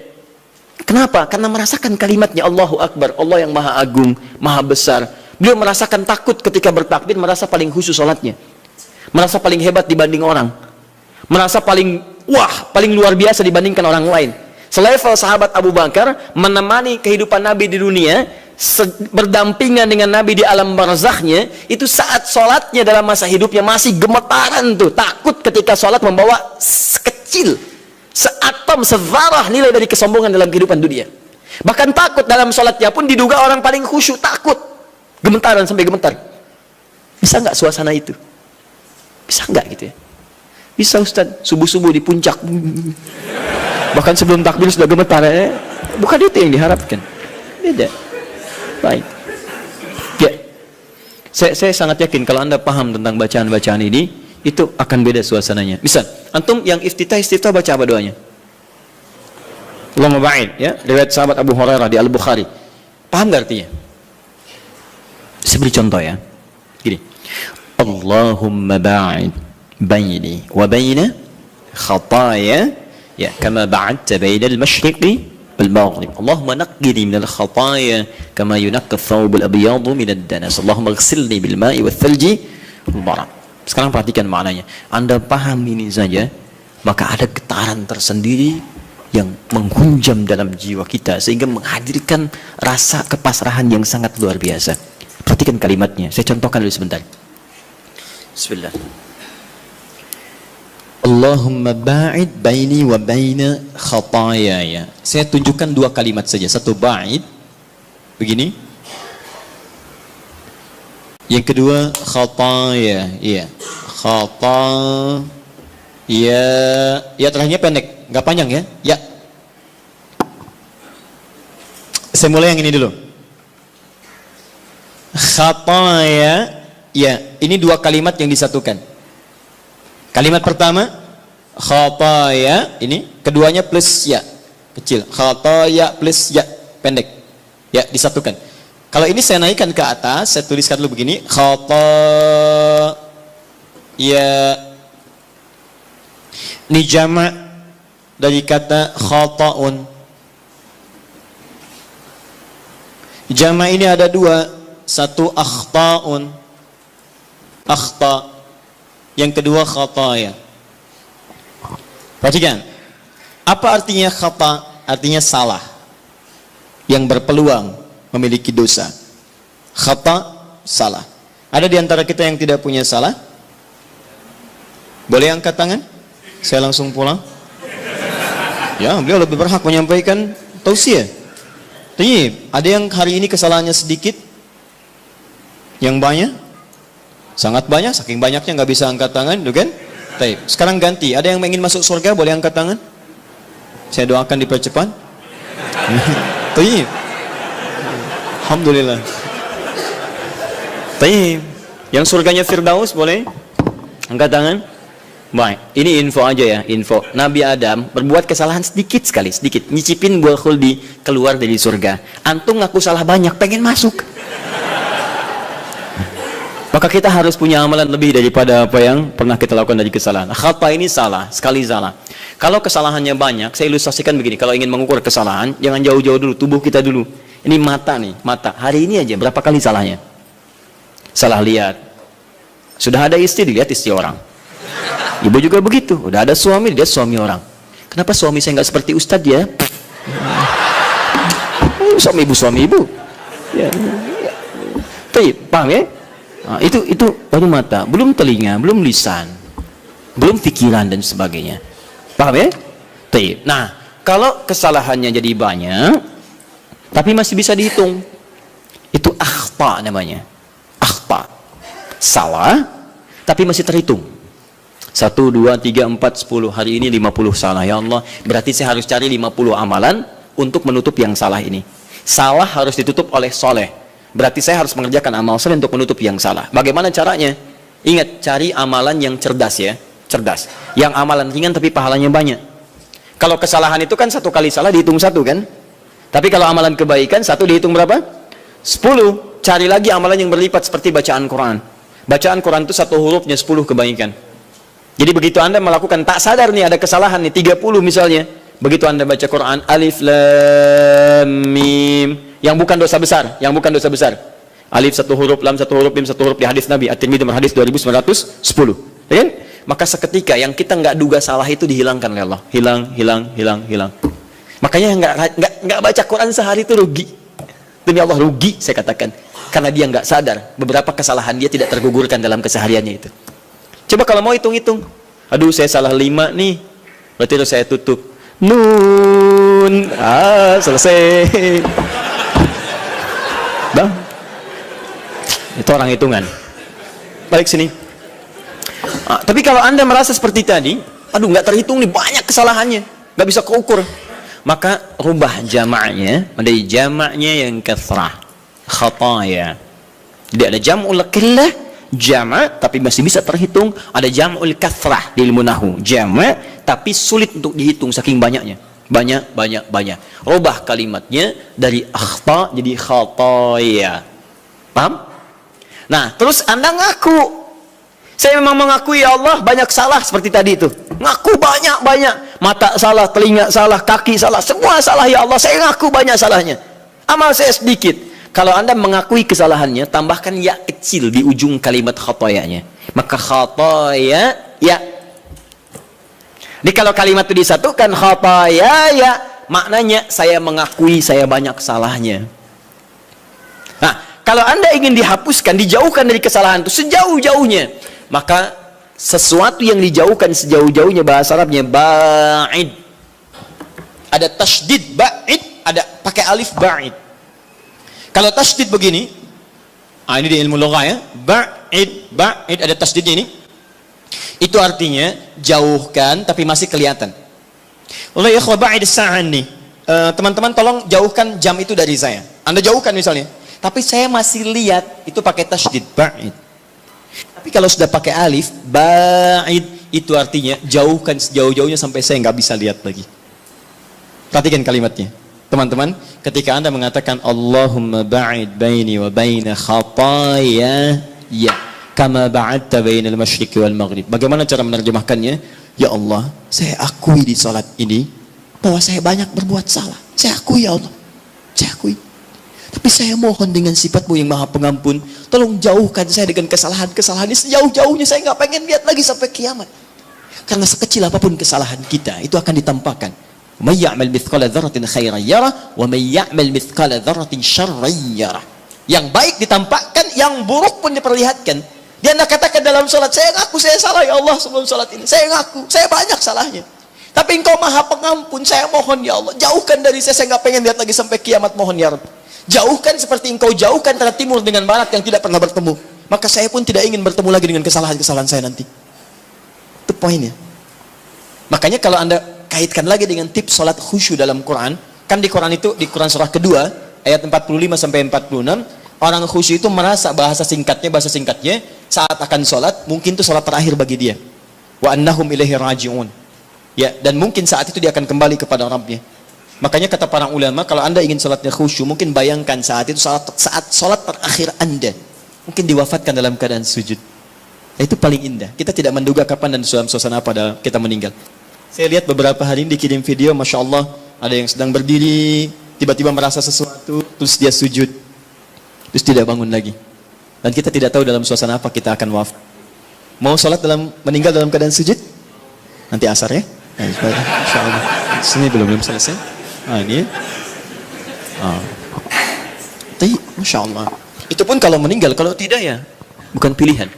Kenapa? Karena merasakan kalimatnya Allahu Akbar, Allah yang maha agung, maha besar. Beliau merasakan takut ketika bertakbir, merasa paling khusyuk sholatnya, merasa paling hebat dibanding orang, merasa paling luar biasa dibandingkan orang lain. Selevel sahabat Abu Bakar menemani kehidupan Nabi di dunia, berdampingan dengan Nabi di alam barzakhnya, itu saat sholatnya dalam masa hidupnya masih gemetaran tuh, takut ketika sholat membawa sekecil, seatom, sezarah nilai dari kesombongan dalam kehidupan dunia. Bahkan takut dalam sholatnya pun diduga orang paling khusyuk, takut, gemetaran sampai gemetar. Bisa nggak suasana itu? Bisa nggak gitu ya? Bisa Ustaz, subuh-subuh di puncak, bahkan sebelum takbir sudah gemetar ya? Bukan itu yang diharapkan, beda. Baik ya, saya sangat yakin kalau Anda paham tentang bacaan-bacaan ini, itu akan beda suasananya. Misal, antum yang iftitah baca apa doanya? Allahumma ba'id, ya, riwayat sahabat Abu Hurairah di Al-Bukhari. Paham gak artinya? Saya beri contoh ya, gini, Allahumma ba'id baini wa baina khataya ya kama ba'adta baina al-masyriqi wal-maghrib. Allahumma naqqini min al-khataya kama yunaqqa ath-thawb al-abyad min ad-danas. Allahumma ighsilni bil ma'i wath-thalji wal-barad. Sekarang perhatikan maknanya. Anda paham ini saja, maka ada getaran tersendiri yang menghunjam dalam jiwa kita sehingga menghadirkan rasa kepasrahan yang sangat luar biasa. Perhatikan kalimatnya. Saya contohkan dulu sebentar. Bismillah. Allahumma ba'id baini wa baina khatayaya. Saya tunjukkan dua kalimat saja. Satu ba'id, begini. Yang kedua khataya, iya. Khataya. Ya terakhirnya pendek, nggak panjang ya. Ya. Saya mulai yang ini dulu. khataya, ya, ini dua kalimat yang disatukan. Kalimat pertama khataya, ini keduanya plus ya kecil, khataya plus ya pendek, ya disatukan. Kalau ini saya naikkan ke atas, saya tuliskan dulu begini, khataya, ini jamak dari kata khata'un. Jamak ini ada dua, satu akhta'un, akhta', yang kedua khataya. Perhatikan, apa artinya khata'? Artinya salah, yang berpeluang memiliki dosa. Khata', salah. Ada di antara kita yang tidak punya salah? Boleh angkat tangan? Saya langsung pulang. Ya, beliau lebih berhak menyampaikan tausiah. Tapi ada yang hari ini kesalahannya sedikit, yang banyak, sangat banyak, saking banyaknya nggak bisa angkat tangan, tuh kan? Baik, sekarang ganti. Ada yang ingin masuk surga, boleh angkat tangan? Saya doakan dipercepat. Baik. Alhamdulillah. Baik. Yang surganya Firdaus boleh angkat tangan? Baik, ini info aja ya, info. Nabi Adam berbuat kesalahan sedikit sekali, sedikit. Nyicipin buah khuldi, keluar dari surga. Antum ngaku salah banyak, pengen masuk. Maka kita harus punya amalan lebih daripada apa yang pernah kita lakukan dari kesalahan. Khata ini salah, sekali salah. Kalau kesalahannya banyak, saya ilustrasikan begini. Kalau ingin mengukur kesalahan, jangan jauh-jauh dulu, tubuh kita dulu. Ini mata nih, mata. Hari ini aja berapa kali salahnya? Salah lihat. Sudah ada istri, dilihat istri orang. Ibu juga begitu, udah ada suami, dia suami orang. Kenapa suami saya nggak seperti ustadz ya? Suami ibu. Ya. Paham ya? Nah, itu baru mata, belum telinga, belum lisan, belum pikiran dan sebagainya. Paham ya? Nah, kalau kesalahannya jadi banyak, tapi masih bisa dihitung, itu akhta namanya. Akhta, salah, tapi masih terhitung. 1, 2, 3, 4, 10. Hari ini 50 salah. Ya Allah, berarti saya harus cari 50 amalan untuk menutup yang salah ini. Salah harus ditutup oleh soleh. Berarti saya harus mengerjakan amal soleh untuk menutup yang salah. Bagaimana caranya? Ingat, cari amalan yang cerdas ya. Cerdas. Yang amalan ringan tapi pahalanya banyak. Kalau kesalahan itu kan satu kali salah dihitung 1 kan? Tapi kalau amalan kebaikan 1 dihitung berapa? 10. Cari lagi amalan yang berlipat seperti bacaan Quran. Bacaan Quran itu 1 hurufnya 10 kebaikan. Jadi begitu Anda melakukan, tak sadar nih ada kesalahan nih 30 misalnya, begitu Anda baca Quran alif lam mim, yang bukan dosa besar, alif 1 huruf, lam 1 huruf, mim 1 huruf, di hadis Nabi At-Tirmidzi nomor hadis 2910, ya kan? Maka seketika yang kita nggak duga salah itu dihilangkan oleh Allah, hilang. Makanya nggak baca Quran sehari itu rugi, demi Allah rugi saya katakan, karena dia nggak sadar beberapa kesalahan dia tidak tergugurkan dalam kesehariannya itu. Coba kalau mau hitung-hitung, aduh saya salah 5 nih, berarti harus saya tutup. Nun, selesai. Bang, itu orang hitungan. Balik sini. Tapi kalau Anda merasa seperti tadi, aduh nggak terhitung nih, banyak kesalahannya, nggak bisa keukur, maka rubah jamaknya menjadi jamaknya yang kathrah, khataya. Jadi ada jam'ul qillah, jamak tapi masih bisa terhitung. Ada jam'ul kathrah di ilmu nahwu, jamak tapi sulit untuk dihitung saking banyaknya. Banyak. Rubah kalimatnya dari akhta jadi khataya. Paham? Nah, terus Anda ngaku, saya memang mengakui ya Allah banyak salah seperti tadi itu. Ngaku banyak. Mata salah, telinga salah, kaki salah, semua salah ya Allah. Saya ngaku banyak salahnya. Amal saya sedikit. Kalau Anda mengakui kesalahannya, tambahkan ya kecil di ujung kalimat khatayanya. Maka khataya ya. Jadi kalau kalimat itu disatukan khataya ya, maknanya saya mengakui saya banyak salahnya. Nah, kalau Anda ingin dihapuskan, dijauhkan dari kesalahan itu sejauh-jauhnya, maka sesuatu yang dijauhkan sejauh-jauhnya bahasa Arabnya ba'id. Ada tasydid ba'id, ada pakai alif ba'id. Kalau tasydid begini, ini di ilmu lugah ya, ba'id ada tasydidnya ini. Itu artinya jauhkan tapi masih kelihatan. Oleh ikhwah ba'id sa'an nih. Teman-teman tolong jauhkan jam itu dari saya. Anda jauhkan misalnya. Tapi saya masih lihat, itu pakai tasydid, ba'id. Tapi kalau sudah pakai alif, ba'id, itu artinya jauhkan sejauh-jauhnya sampai saya nggak bisa lihat lagi. Perhatikan kalimatnya. Teman-teman, ketika Anda mengatakan Allahumma ba'id baini wa baina khataya ya kama ba'adta bainal masyriqi wal maghrib. Bagaimana cara menerjemahkannya? Ya Allah, saya akui di salat ini bahwa saya banyak berbuat salah. Saya akui ya Allah. Saya akui. Tapi saya mohon dengan sifat-Mu yang Maha Pengampun, tolong jauhkan saya dengan kesalahan-kesalahan ini sejauh-jauhnya. Saya nggak pengen lihat lagi sampai kiamat. Karena sekecil apapun kesalahan kita, itu akan ditampakkan. May ya'mal mithqala dzarratin khairan yarah wa may ya'mal mithqala dzarratin syarran yarah. Yang baik ditampakkan, yang buruk pun diperlihatkan. Dia nak katakan dalam salat, saya ngaku saya salah ya Allah sebelum salat ini. Saya ngaku, saya banyak salahnya. Tapi Engkau Maha Pengampun, saya mohon ya Allah, jauhkan dari saya nggak pengen lihat lagi sampai kiamat, mohon ya Rabb. Jauhkan seperti Engkau jauhkan antara timur dengan barat yang tidak pernah bertemu. Maka saya pun tidak ingin bertemu lagi dengan kesalahan-kesalahan saya nanti. Itu poinnya. Makanya kalau Anda kaitkan lagi dengan tips salat khusyuk dalam Quran, kan di Quran itu, di Quran surah kedua ayat 45 sampai 46, orang khusyuk itu merasa bahasa singkatnya saat akan salat mungkin itu salat terakhir bagi dia. Wa annahum ilaihi raji'un. Ya, dan mungkin saat itu dia akan kembali kepada Rabbnya. Makanya kata para ulama, kalau Anda ingin salatnya khusyuk, mungkin bayangkan saat itu saat salat terakhir Anda mungkin diwafatkan dalam keadaan sujud. Itu paling indah. Kita tidak menduga kapan dan dalam suasana apa kita meninggal. Saya lihat beberapa hari ini dikirim video, Masya Allah, ada yang sedang berdiri, tiba-tiba merasa sesuatu, terus dia sujud, terus tidak bangun lagi. Dan kita tidak tahu dalam suasana apa kita akan wafat. Mau sholat meninggal dalam keadaan sujud? Nanti asar ya? Insya Allah. Sini belum selesai. Ini ya. Masya Allah. Itu pun kalau meninggal, kalau tidak ya, bukan pilihan.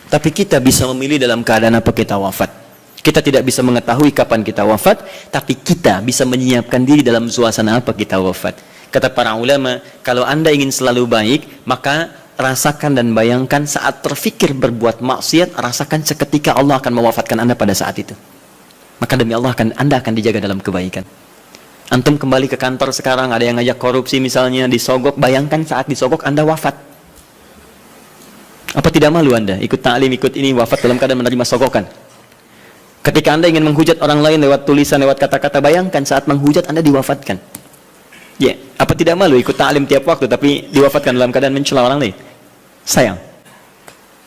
Tapi kita bisa memilih dalam keadaan apa kita wafat. Kita tidak bisa mengetahui kapan kita wafat, tapi kita bisa menyiapkan diri dalam suasana apa kita wafat. Kata para ulama, kalau Anda ingin selalu baik, maka rasakan dan bayangkan saat terfikir berbuat maksiat, rasakan seketika Allah akan mewafatkan Anda pada saat itu. Maka demi Allah Anda akan dijaga dalam kebaikan. Antum kembali ke kantor sekarang, ada yang ngajak korupsi misalnya, disogok, bayangkan saat disogok Anda wafat. Apa tidak malu Anda ikut ta'lim, ikut ini, wafat dalam keadaan menerima sogokan? Ketika Anda ingin menghujat orang lain lewat tulisan, lewat kata-kata, bayangkan saat menghujat Anda diwafatkan. Ya, apa tidak malu ikut ta'lim tiap waktu tapi diwafatkan dalam keadaan mencela orang lain? Sayang.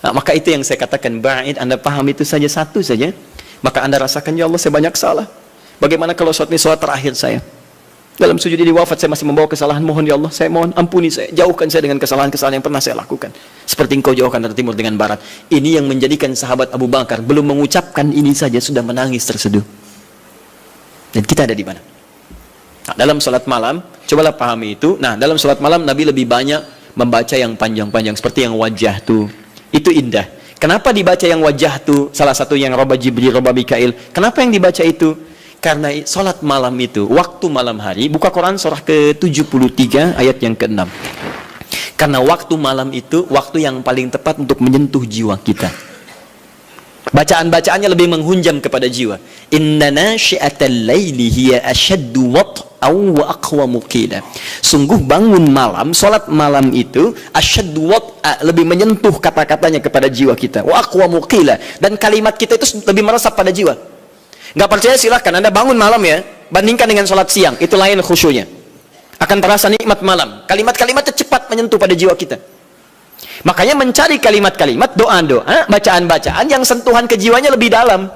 Nah, maka itu yang saya katakan, ba'id, Anda paham itu saja, satu saja, maka Anda rasakan, ya Allah saya banyak salah. Bagaimana kalau saat ini salat terakhir saya? Dalam sujud ini wafat, saya masih membawa kesalahan, mohon ya Allah, saya mohon ampuni saya, jauhkan saya dengan kesalahan-kesalahan yang pernah saya lakukan. Seperti Engkau jauhkan dari timur dengan barat. Ini yang menjadikan sahabat Abu Bakar belum mengucapkan ini saja sudah menangis terseduh. Dan kita ada di mana? Nah, dalam salat malam, cobalah pahami itu. Nah, dalam salat malam Nabi lebih banyak membaca yang panjang-panjang seperti yang wajah tuh. Itu indah. Kenapa dibaca yang wajah tuh? Salah satu yang roba Jibril, roba Mikail. Kenapa yang dibaca itu? Karena salat malam itu, waktu malam hari, buka Quran surah ke-73 ayat yang ke-6. Karena waktu malam itu, waktu yang paling tepat untuk menyentuh jiwa kita. Bacaan-bacaannya lebih menghunjam kepada jiwa. Inna nasyi'atal laili hiya ashaddu wat'aw wa aqwamu qila. Sungguh bangun malam, salat malam itu ashaddu wat'a, lebih menyentuh kata-katanya kepada jiwa kita. Wa aqwamu qila, dan kalimat kita itu lebih meresap pada jiwa. Nggak percaya silahkan Anda bangun malam ya, bandingkan dengan sholat siang, itu lain khusyuknya. Akan terasa nikmat malam. Kalimat-kalimatnya cepat menyentuh pada jiwa kita. Makanya mencari kalimat-kalimat, doa-doa, bacaan-bacaan yang sentuhan ke jiwanya lebih dalam.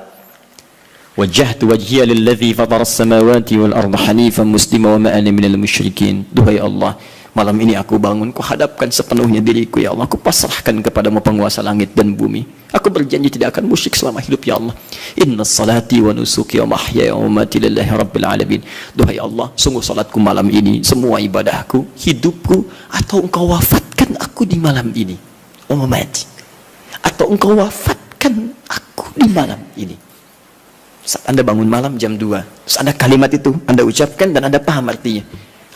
Wajjahtu wajhiya lilladzi fataras samawati wal arda hanifan muslima wa ma ana minal musyrikin. Duhai Allah, malam ini aku bangun, ku hadapkan sepenuhnya diriku ya Allah, ku pasrahkan kepadamu penguasa langit dan bumi. Aku berjanji tidak akan musyrik selama hidup ya Allah. Inna salati wa nusuki wa mahyaya wa mamati lillahi rabbil alamin. Duhai Allah, sungguh salatku malam ini, semua ibadahku, hidupku, atau Engkau wafatkan aku di malam ini. Wa mamati. Atau Engkau wafatkan aku di malam ini. Saat Anda bangun malam jam 2, terus ada kalimat itu Anda ucapkan dan Anda paham artinya.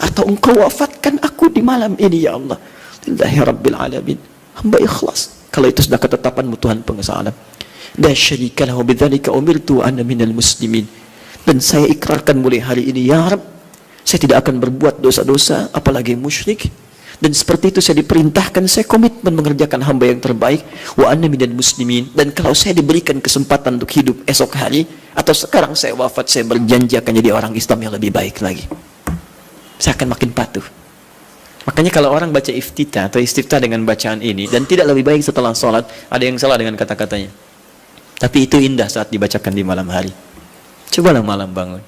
Atau Engkau wafatkan aku di malam ini ya Allah. Lillahi rabbil alamin. Hamba ikhlas. Kalau itu sudah ketetapanmu Tuhan penguasa alam. La syarika lahu bidzalika umirtu ana minal muslimin. Dan saya ikrarkan mulai hari ini ya Rabb, saya tidak akan berbuat dosa-dosa apalagi musyrik, Dan seperti itu saya diperintahkan, saya komitmen mengerjakan hamba yang terbaik. Wa anna minal muslimin. Dan kalau saya diberikan kesempatan untuk hidup esok hari atau sekarang saya wafat, saya berjanji akan jadi orang Islam yang lebih baik lagi. Saya akan makin patuh. Makanya kalau orang baca iftitah atau istiftah dengan bacaan ini dan tidak lebih baik setelah sholat, ada yang salah dengan kata-katanya. Tapi itu indah saat dibacakan di malam hari. Cobalah malam bangun,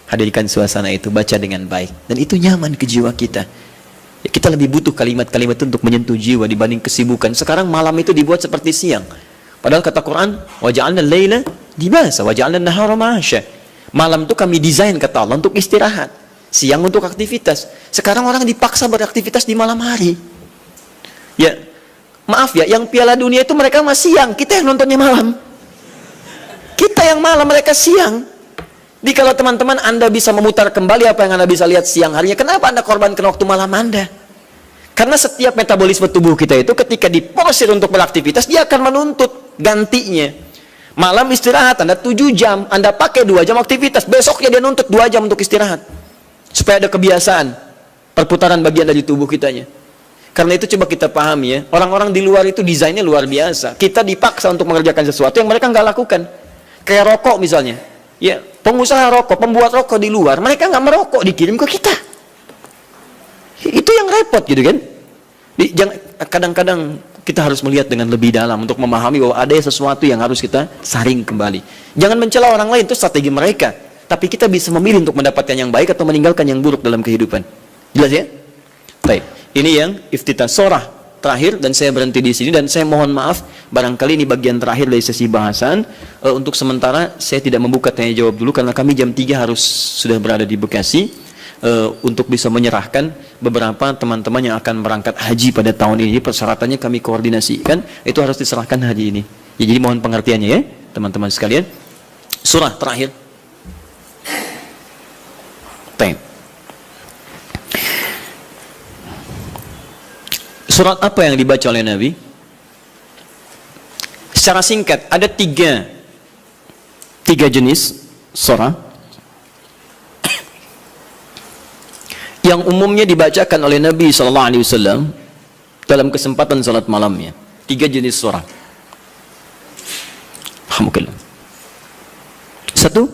hadirkan suasana itu, baca dengan baik, dan itu nyaman ke jiwa kita. Ya, kita lebih butuh kalimat-kalimat itu untuk menyentuh jiwa dibanding kesibukan. Sekarang malam itu dibuat seperti siang. Padahal kata Quran, waja'alna al-laila libasa waja'alna an-nahara ma'asya. Malam itu kami desain kata Allah untuk istirahat, siang untuk aktivitas. Sekarang orang dipaksa beraktivitas di malam hari. Ya, maaf ya, yang Piala Dunia itu mereka masih siang, kita yang nontonnya malam. Kita yang malam, mereka siang. Jadi kalau teman-teman Anda bisa memutar kembali apa yang Anda bisa lihat siang harinya, kenapa Anda korbankan waktu malam Anda? Karena setiap metabolisme tubuh kita itu ketika diporsir untuk beraktivitas, dia akan menuntut gantinya. Malam istirahat, Anda 7 jam, Anda pakai 2 jam aktivitas, besoknya dia nuntut 2 jam untuk istirahat. Supaya ada kebiasaan perputaran bagian dari tubuh kitanya. Karena itu coba kita pahami ya, orang-orang di luar itu desainnya luar biasa. Kita dipaksa untuk mengerjakan sesuatu yang mereka nggak lakukan. Kayak rokok misalnya. Ya, pengusaha rokok, pembuat rokok di luar, mereka nggak merokok, dikirim ke kita. Itu yang repot gitu kan. Kadang-kadang kita harus melihat dengan lebih dalam untuk memahami bahwa ada sesuatu yang harus kita saring kembali. Jangan mencela orang lain, itu strategi mereka. Tapi kita bisa memilih untuk mendapatkan yang baik atau meninggalkan yang buruk dalam kehidupan. Jelas ya? Baik. Ini yang iftitah surah terakhir, dan saya berhenti di sini, dan saya mohon maaf barangkali ini bagian terakhir dari sesi bahasan. Untuk sementara saya tidak membuka tanya jawab dulu karena kami jam 3 harus sudah berada di Bekasi untuk bisa menyerahkan beberapa teman-teman yang akan berangkat haji pada tahun ini. Persyaratannya kami koordinasikan, itu harus diserahkan haji ini ya, jadi mohon pengertiannya ya teman-teman sekalian. Surah terakhir. Surat apa yang dibaca oleh Nabi? Secara singkat, ada tiga jenis surah yang umumnya dibacakan oleh Nabi SAW dalam kesempatan salat malamnya. 3 jenis surah. Alhamdulillah. 1,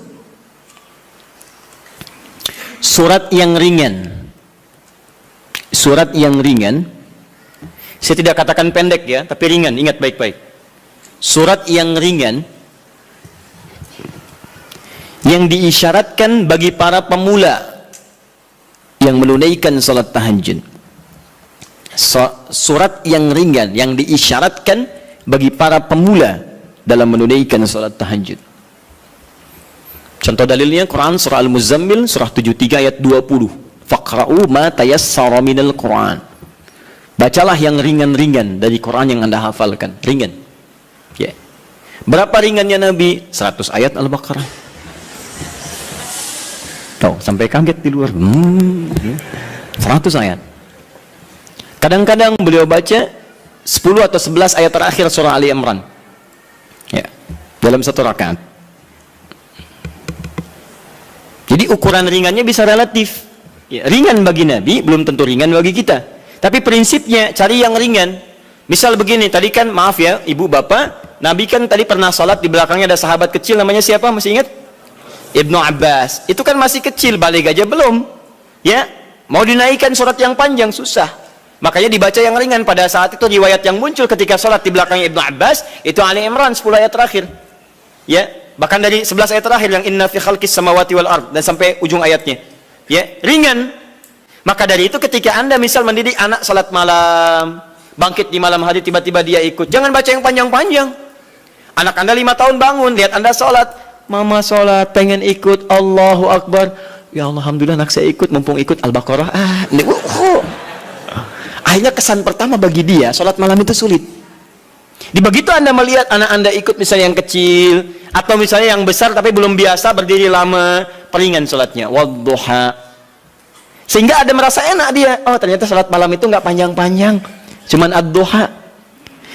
surat yang ringan. Surat yang ringan. Saya tidak katakan pendek ya, tapi ringan, ingat baik-baik. Surat yang ringan yang diisyaratkan bagi para pemula yang menunaikan salat tahajud. Surat yang ringan yang diisyaratkan bagi para pemula dalam menunaikan salat tahajud. Contoh dalilnya Quran surah Al-Muzammil surah 73 ayat 20. Faqra'u ma tayassara minal Quran. Bacalah yang ringan-ringan dari Quran yang Anda hafalkan. Ringan. Ya. Berapa ringannya Nabi? 100 ayat Al-Baqarah. Tuh, sampai kaget di luar. 100 ayat. Kadang-kadang beliau baca 10 atau 11 ayat terakhir surah Ali Imran. Ya. Dalam satu rakaat. Jadi ukuran ringannya bisa relatif. Ya, ringan bagi Nabi, belum tentu ringan bagi kita. Tapi prinsipnya cari yang ringan. Misal begini, tadi kan maaf ya ibu bapak, Nabi kan tadi pernah salat, di belakangnya ada sahabat kecil namanya siapa, masih ingat? Ibnu Abbas. Itu kan masih kecil, balik aja belum. Ya, mau dinaikkan surat yang panjang susah. Makanya dibaca yang ringan. Pada saat itu riwayat yang muncul ketika salat di belakangnya Ibnu Abbas itu Ali Imran 10 ayat terakhir. Ya, bahkan dari 11 ayat terakhir yang inna fi khalqis samawati wal ard dan sampai ujung ayatnya. Ya, ringan. Maka dari itu ketika Anda misal mendidik anak salat malam, bangkit di malam hari tiba-tiba dia ikut, jangan baca yang panjang-panjang. Anak Anda 5 tahun bangun, lihat Anda salat, mama salat, pengen ikut, Allahu Akbar. Ya Allah, alhamdulillah anak saya ikut, mumpung ikut Al-Baqarah. Akhirnya kesan pertama bagi dia, salat malam itu sulit. Di begitu Anda melihat anak Anda ikut misalnya yang kecil, atau misalnya yang besar tapi belum biasa berdiri lama, peringan salatnya, wadduha. Sehingga ada merasa enak dia, oh ternyata salat malam itu nggak panjang-panjang, cuman ad-duha.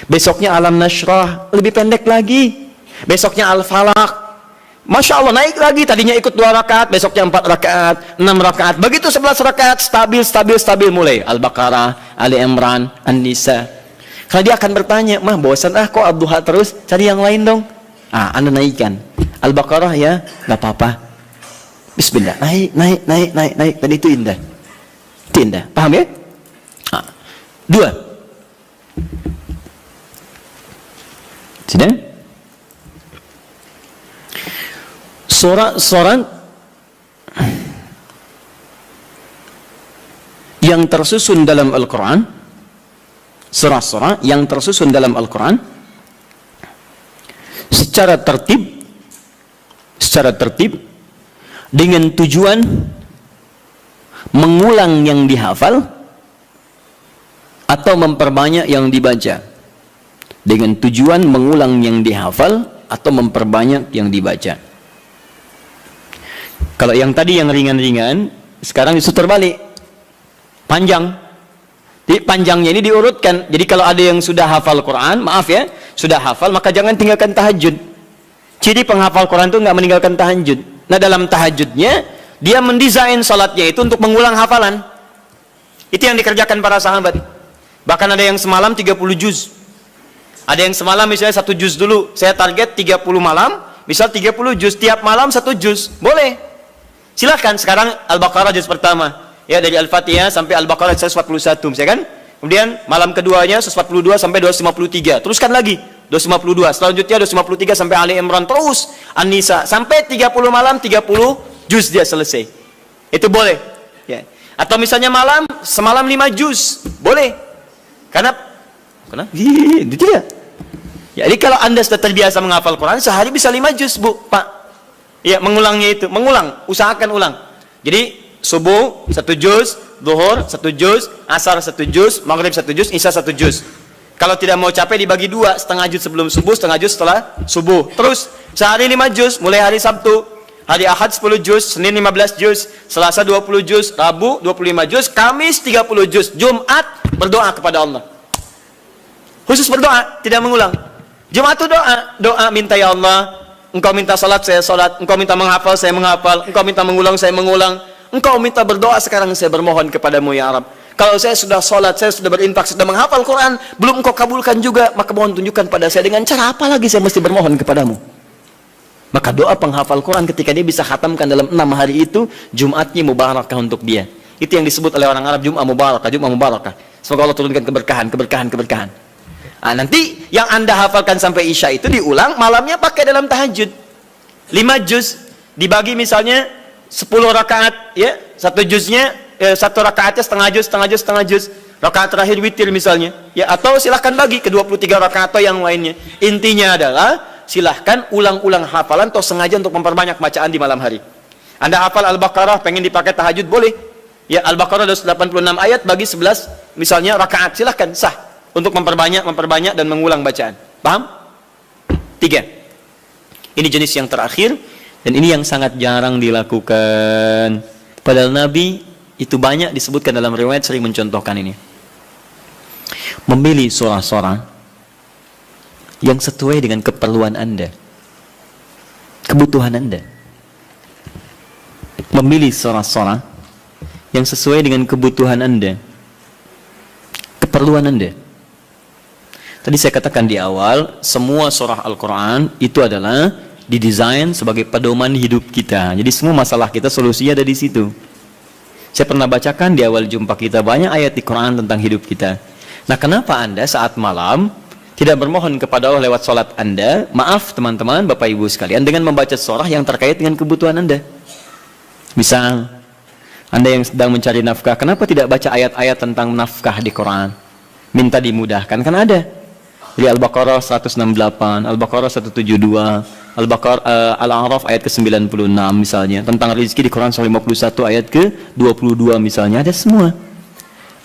Besoknya alam nashrah, lebih pendek lagi. Besoknya al-falaq, Masya Allah, naik lagi. Tadinya ikut 2 rakaat, besoknya 4 rakaat, 6 rakaat. Begitu 11 rakaat, stabil mulai. Al-Baqarah, Ali Imran, An-Nisa. Kalau dia akan bertanya, mah bosan kok Ad-Duha terus, cari yang lain dong. Anda naikkan. Al-Baqarah ya, nggak apa-apa. Bismillah, naik. Dan itu indah. Itu indah. Paham ya? 2. Sudah? Surah yang tersusun dalam Al-Quran, surah-surah yang tersusun dalam Al-Quran secara tertib dengan tujuan mengulang yang dihafal atau memperbanyak yang dibaca. Dengan tujuan mengulang yang dihafal atau memperbanyak yang dibaca. Kalau yang tadi yang ringan-ringan, sekarang itu terbalik, panjang. Jadi panjangnya ini diurutkan. Jadi kalau ada yang sudah hafal Quran, maaf ya, sudah hafal, maka jangan tinggalkan tahajud. Ciri penghafal Quran itu nggak meninggalkan tahajud. Nah, dalam tahajudnya dia mendesain salatnya itu untuk mengulang hafalan. Itu yang dikerjakan para sahabat. Bahkan ada yang semalam 30 juz. Ada yang semalam misalnya 1 juz dulu. Saya target 30 malam, misal 30 juz, tiap malam 1 juz. Boleh. Silahkan. Sekarang Al-Baqarah juz pertama. Ya, dari Al-Fatihah sampai Al-Baqarah 141, misalnya kan? Kemudian malam keduanya 142 sampai 253. Teruskan lagi 252. Selanjutnya 253 sampai Ali Imran, terus An-Nisa sampai 30 malam 30 juz dia selesai. Itu boleh. Ya. Atau misalnya semalam 5 juz. Boleh. Kenapa? Itu tidak. Ya, jadi kalau Anda sudah terbiasa menghafal Quran, sehari bisa 5 juz, Bu, Pak. Ya, mengulangnya itu. Usahakan ulang. Jadi subuh 1 juz, zuhur 1 juz, asar 1 juz, maghrib 1 juz, isya 1 juz. Kalau tidak mau capek dibagi 2, setengah juz sebelum subuh, setengah juz setelah subuh. Terus sehari 5 juz, mulai hari Sabtu, hari Ahad 10 juz, Senin 15 juz, Selasa 20 juz, Rabu 25 juz, Kamis 30 juz, Jumat berdoa kepada Allah. Khusus berdoa, tidak mengulang. Jumat itu doa minta, ya Allah, Engkau minta salat, saya salat. Engkau minta menghafal, saya menghafal. Engkau minta mengulang, saya mengulang. Engkau minta berdoa, sekarang saya bermohon kepadamu, ya Rabb. Kalau saya sudah salat, saya sudah berinfak, sudah menghafal Quran, belum Engkau kabulkan juga, maka mohon tunjukkan pada saya dengan cara apa lagi saya mesti bermohon kepadamu. Maka doa penghafal Quran ketika dia bisa khatamkan dalam 6 hari itu, Jumatnya mubarakah untuk dia. Itu yang disebut oleh orang Arab, Jum'ah mubarakah, Jum'ah mubarakah. Semoga Allah turunkan keberkahan. Nah, nanti yang Anda hafalkan sampai Isya itu diulang, malamnya pakai dalam tahajud. 5 juz dibagi misalnya 10 rakaat, ya, 1 juznya 1 rakaatnya setengah juz. Rakaat terakhir witir misalnya, ya, atau silahkan bagi ke 23 rakaat atau yang lainnya. Intinya adalah silahkan ulang-ulang hafalan atau sengaja untuk memperbanyak bacaan di malam hari. Anda hafal Al-Baqarah, pengen dipakai tahajud, boleh. Ya, Al-Baqarah 286 ayat bagi 11 misalnya rakaat, silahkan, sah. Untuk memperbanyak dan mengulang bacaan. Paham? 3. Ini jenis yang terakhir, dan ini yang sangat jarang dilakukan. Padahal Nabi itu banyak disebutkan dalam riwayat, sering mencontohkan ini. Memilih surah-surah yang sesuai dengan keperluan Anda, kebutuhan Anda. Memilih surah-surah yang sesuai dengan kebutuhan Anda, keperluan Anda. Tadi saya katakan di awal, semua surah Al-Quran itu adalah didesain sebagai pedoman hidup kita. Jadi semua masalah kita solusinya ada di situ. Saya pernah bacakan di awal jumpa kita banyak ayat di Quran tentang hidup kita. Nah, kenapa Anda saat malam tidak bermohon kepada Allah lewat sholat Anda? Maaf teman-teman, Bapak Ibu sekalian, dengan membaca surah yang terkait dengan kebutuhan Anda. Misal, Anda yang sedang mencari nafkah, kenapa tidak baca ayat-ayat tentang nafkah di Quran? Minta dimudahkan, kan ada. Di Al-Baqarah 168, Al-Baqarah 172, Al-A'raf ayat ke-96 misalnya. Tentang rezeki di Quran surah 51 ayat ke-22 misalnya. Ada semua.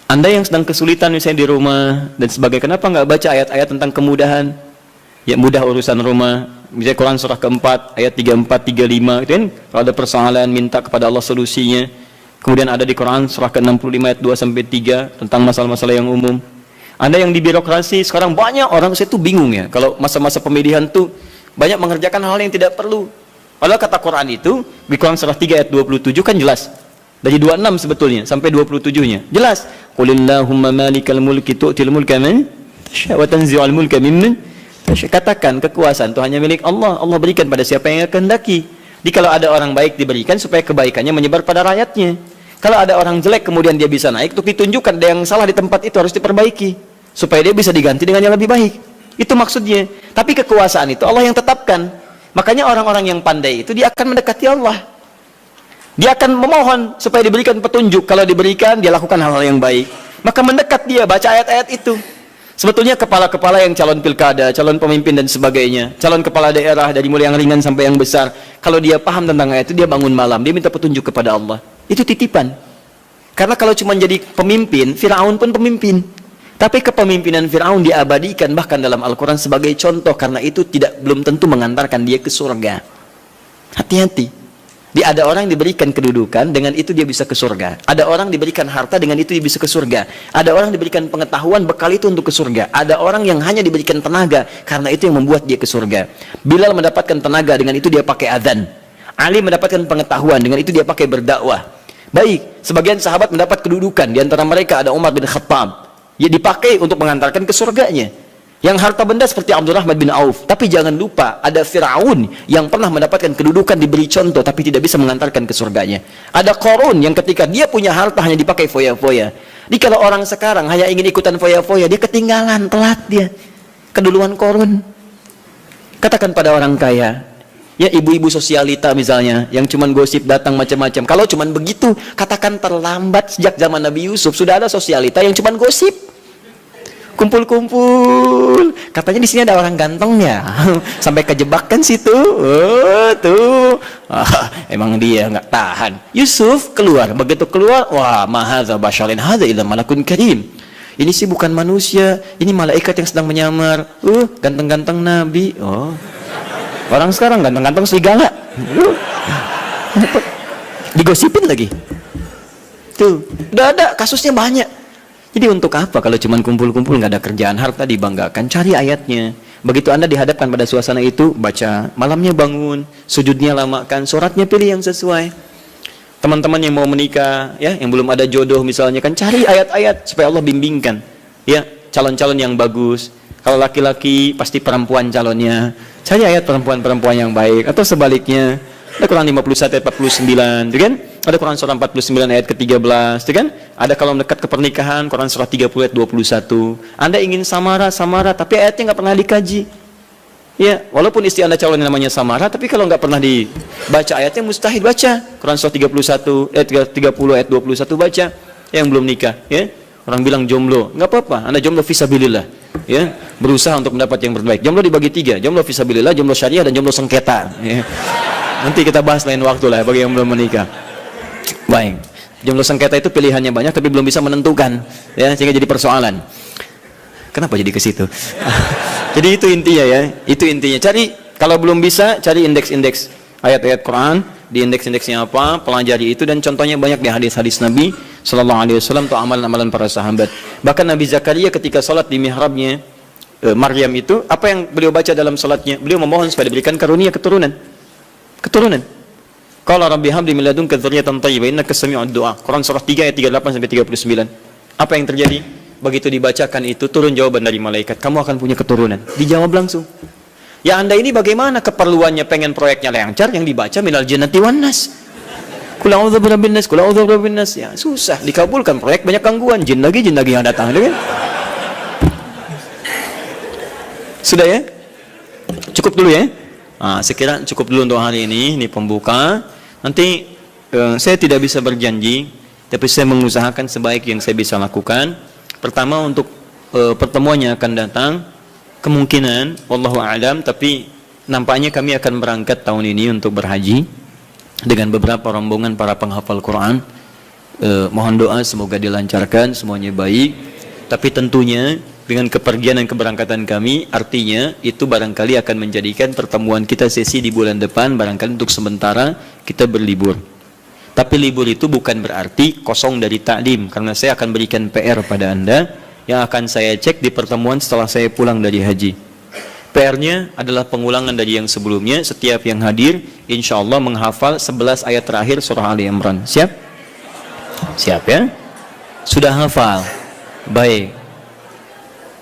Anda yang sedang kesulitan misalnya di rumah dan sebagainya, kenapa nggak baca ayat-ayat tentang kemudahan? Ya, mudah urusan rumah. Misalnya Quran surah ke-4 ayat 34, 35 itu kan, kalau ada persoalan minta kepada Allah solusinya. Kemudian ada di Quran surah ke-65 ayat 2-3 tentang masalah-masalah yang umum. Anda yang di birokrasi, sekarang banyak orang, saya tuh bingung ya, kalau masa-masa pemilihan tuh banyak mengerjakan hal yang tidak perlu. Padahal kata Quran itu di Quran surah 3 ayat 27 kan jelas. Dari 26 sebetulnya sampai 27-nya. Jelas. Qulillahumma malikal mulki tu'til mulka man tasya' wa tanzi'ul mulka mimman tasya'. Katakan kekuasaan itu hanya milik Allah. Allah berikan pada siapa yang kehendaki. Jadi kalau ada orang baik diberikan supaya kebaikannya menyebar pada rakyatnya. Kalau ada orang jelek kemudian dia bisa naik, untuk ditunjukkan ada yang salah di tempat itu harus diperbaiki supaya dia bisa diganti dengan yang lebih baik. Itu maksudnya. Tapi kekuasaan itu Allah yang tetapkan. Makanya orang-orang yang pandai itu dia akan mendekati Allah. Dia akan memohon supaya diberikan petunjuk. Kalau diberikan, dia lakukan hal-hal yang baik. Maka mendekat dia, baca ayat-ayat itu. Sebetulnya kepala-kepala yang calon pilkada, calon pemimpin dan sebagainya, calon kepala daerah dari mulai yang ringan sampai yang besar, kalau dia paham tentang ayat itu, dia bangun malam, dia minta petunjuk kepada Allah. Itu titipan. Karena kalau cuma jadi pemimpin, Firaun pun pemimpin. Tapi kepemimpinan Firaun diabadikan bahkan dalam Al-Quran sebagai contoh, karena itu belum tentu mengantarkan dia ke surga. Hati-hati. Ada orang diberikan kedudukan, dengan itu dia bisa ke surga. Ada orang diberikan harta, dengan itu dia bisa ke surga. Ada orang diberikan pengetahuan, bekal itu untuk ke surga. Ada orang yang hanya diberikan tenaga, karena itu yang membuat dia ke surga. Bilal mendapatkan tenaga, dengan itu dia pakai adzan. Ali mendapatkan pengetahuan, dengan itu dia pakai berdakwah. Baik, sebagian sahabat mendapat kedudukan, di antara mereka ada Umar bin Khattab. Ya dipakai untuk mengantarkan ke surganya. Yang harta benda seperti Abdurrahman bin Auf. Tapi jangan lupa, ada Firaun yang pernah mendapatkan kedudukan, diberi contoh, tapi tidak bisa mengantarkan ke surganya. Ada Qarun yang ketika dia punya harta hanya dipakai foya-foya. Jadi kalau orang sekarang hanya ingin ikutan foya-foya, dia ketinggalan, telat dia. Keduluan Qarun. Katakan pada orang kaya, ya ibu-ibu sosialita misalnya, yang cuman gosip datang macam-macam. Kalau cuman begitu, katakan terlambat. Sejak zaman Nabi Yusuf sudah ada sosialita yang cuman gosip. Kumpul-kumpul, katanya di sini ada orang gantengnya, sampai kejebak kan situ. Oh tuh, emang dia nggak tahan. Yusuf keluar, begitu keluar, wah, mahadza basyarin hadza illa malakun karim. Ini sih bukan manusia, ini malaikat yang sedang menyamar. Ganteng-ganteng Nabi. Oh, orang sekarang ganteng-ganteng serigala. Digosipin lagi. Tuh, udah ada kasusnya banyak. Jadi untuk apa kalau cuma kumpul-kumpul nggak ada kerjaan, harta dibanggakan? Cari ayatnya. Begitu Anda dihadapkan pada suasana itu, baca. Malamnya bangun, sujudnya lamakan, sholatnya pilih yang sesuai. Teman-teman yang mau menikah, ya, yang belum ada jodoh misalnya, kan cari ayat-ayat supaya Allah bimbingkan. Ya, calon-calon yang bagus. Kalau laki-laki pasti perempuan calonnya. Cari ayat perempuan-perempuan yang baik, atau sebaliknya. Ada Quran 51 ayat 49, kan? Ada Quran surah 49 ayat ke-13, kan? Ada kalau mendekat ke pernikahan, Quran surah 30 ayat 21. Anda ingin samara, tapi ayatnya nggak pernah dikaji. Ya, walaupun istri Anda calon yang namanya samara, tapi kalau nggak pernah dibaca ayatnya, mustahil baca. Quran surah 30 ayat 21 baca. Yang belum nikah, ya. Orang bilang jomblo, nggak apa-apa. Anda jomblo fisabilillah, ya. Berusaha untuk mendapat yang terbaik. Jomblo dibagi 3, jomblo fisabilillah, jomblo syariah, dan jomblo sengketa. Ya. Nanti kita bahas lain waktu lah bagi yang belum menikah. Baik, jomblo sengketa itu pilihannya banyak tapi belum bisa menentukan, ya, sehingga jadi persoalan. Kenapa jadi ke situ? Jadi itu intinya, ya, itu intinya. Cari, kalau belum bisa, cari indeks-indeks ayat-ayat Quran, di indeks-indeksnya apa, pelajari itu, dan contohnya banyak di hadis-hadis Nabi Sallallahu Alaihi Wasallam atau amalan-amalan para sahabat. Bahkan Nabi Zakaria ketika sholat di mihrabnya Maryam itu, apa yang beliau baca dalam sholatnya? Beliau memohon supaya diberikan karunia keturunan. Qala rabbi habli min ladunka dzurriyyatan thayyibah innaka sami'ud du'a. Quran surah 3 ayat 38 sampai 39. Apa yang terjadi? Begitu dibacakan itu, turun jawaban dari malaikat, kamu akan punya keturunan. Dijawab langsung. Ya Anda ini bagaimana keperluannya pengen proyeknya lancar, yang dibaca minal jannati wan nas. Qul a'udzu birabbin nas, qul a'udzu birabbin nas. Ya, susah dikabulkan proyek, banyak gangguan, jin lagi yang datang, kan? Sudah ya? Cukup dulu ya? Sekira cukup dulu untuk hari ini pembuka. Nanti saya tidak bisa berjanji, tapi saya mengusahakan sebaik yang saya bisa lakukan. Pertama, untuk pertemuan yang akan datang, kemungkinan wallahu a'lam, tapi nampaknya kami akan berangkat tahun ini untuk berhaji dengan beberapa rombongan para penghafal Quran. Mohon doa semoga dilancarkan, semuanya baik. Tapi tentunya dengan kepergian dan keberangkatan kami, artinya itu barangkali akan menjadikan pertemuan kita sesi di bulan depan, barangkali untuk sementara kita berlibur. Tapi libur itu bukan berarti kosong dari taklim, karena saya akan berikan PR pada Anda yang akan saya cek di pertemuan setelah saya pulang dari haji. PR-nya adalah pengulangan dari yang sebelumnya. Setiap yang hadir insya Allah menghafal 11 ayat terakhir surah Ali Imran. Siap? Siap ya? Sudah hafal? Baik.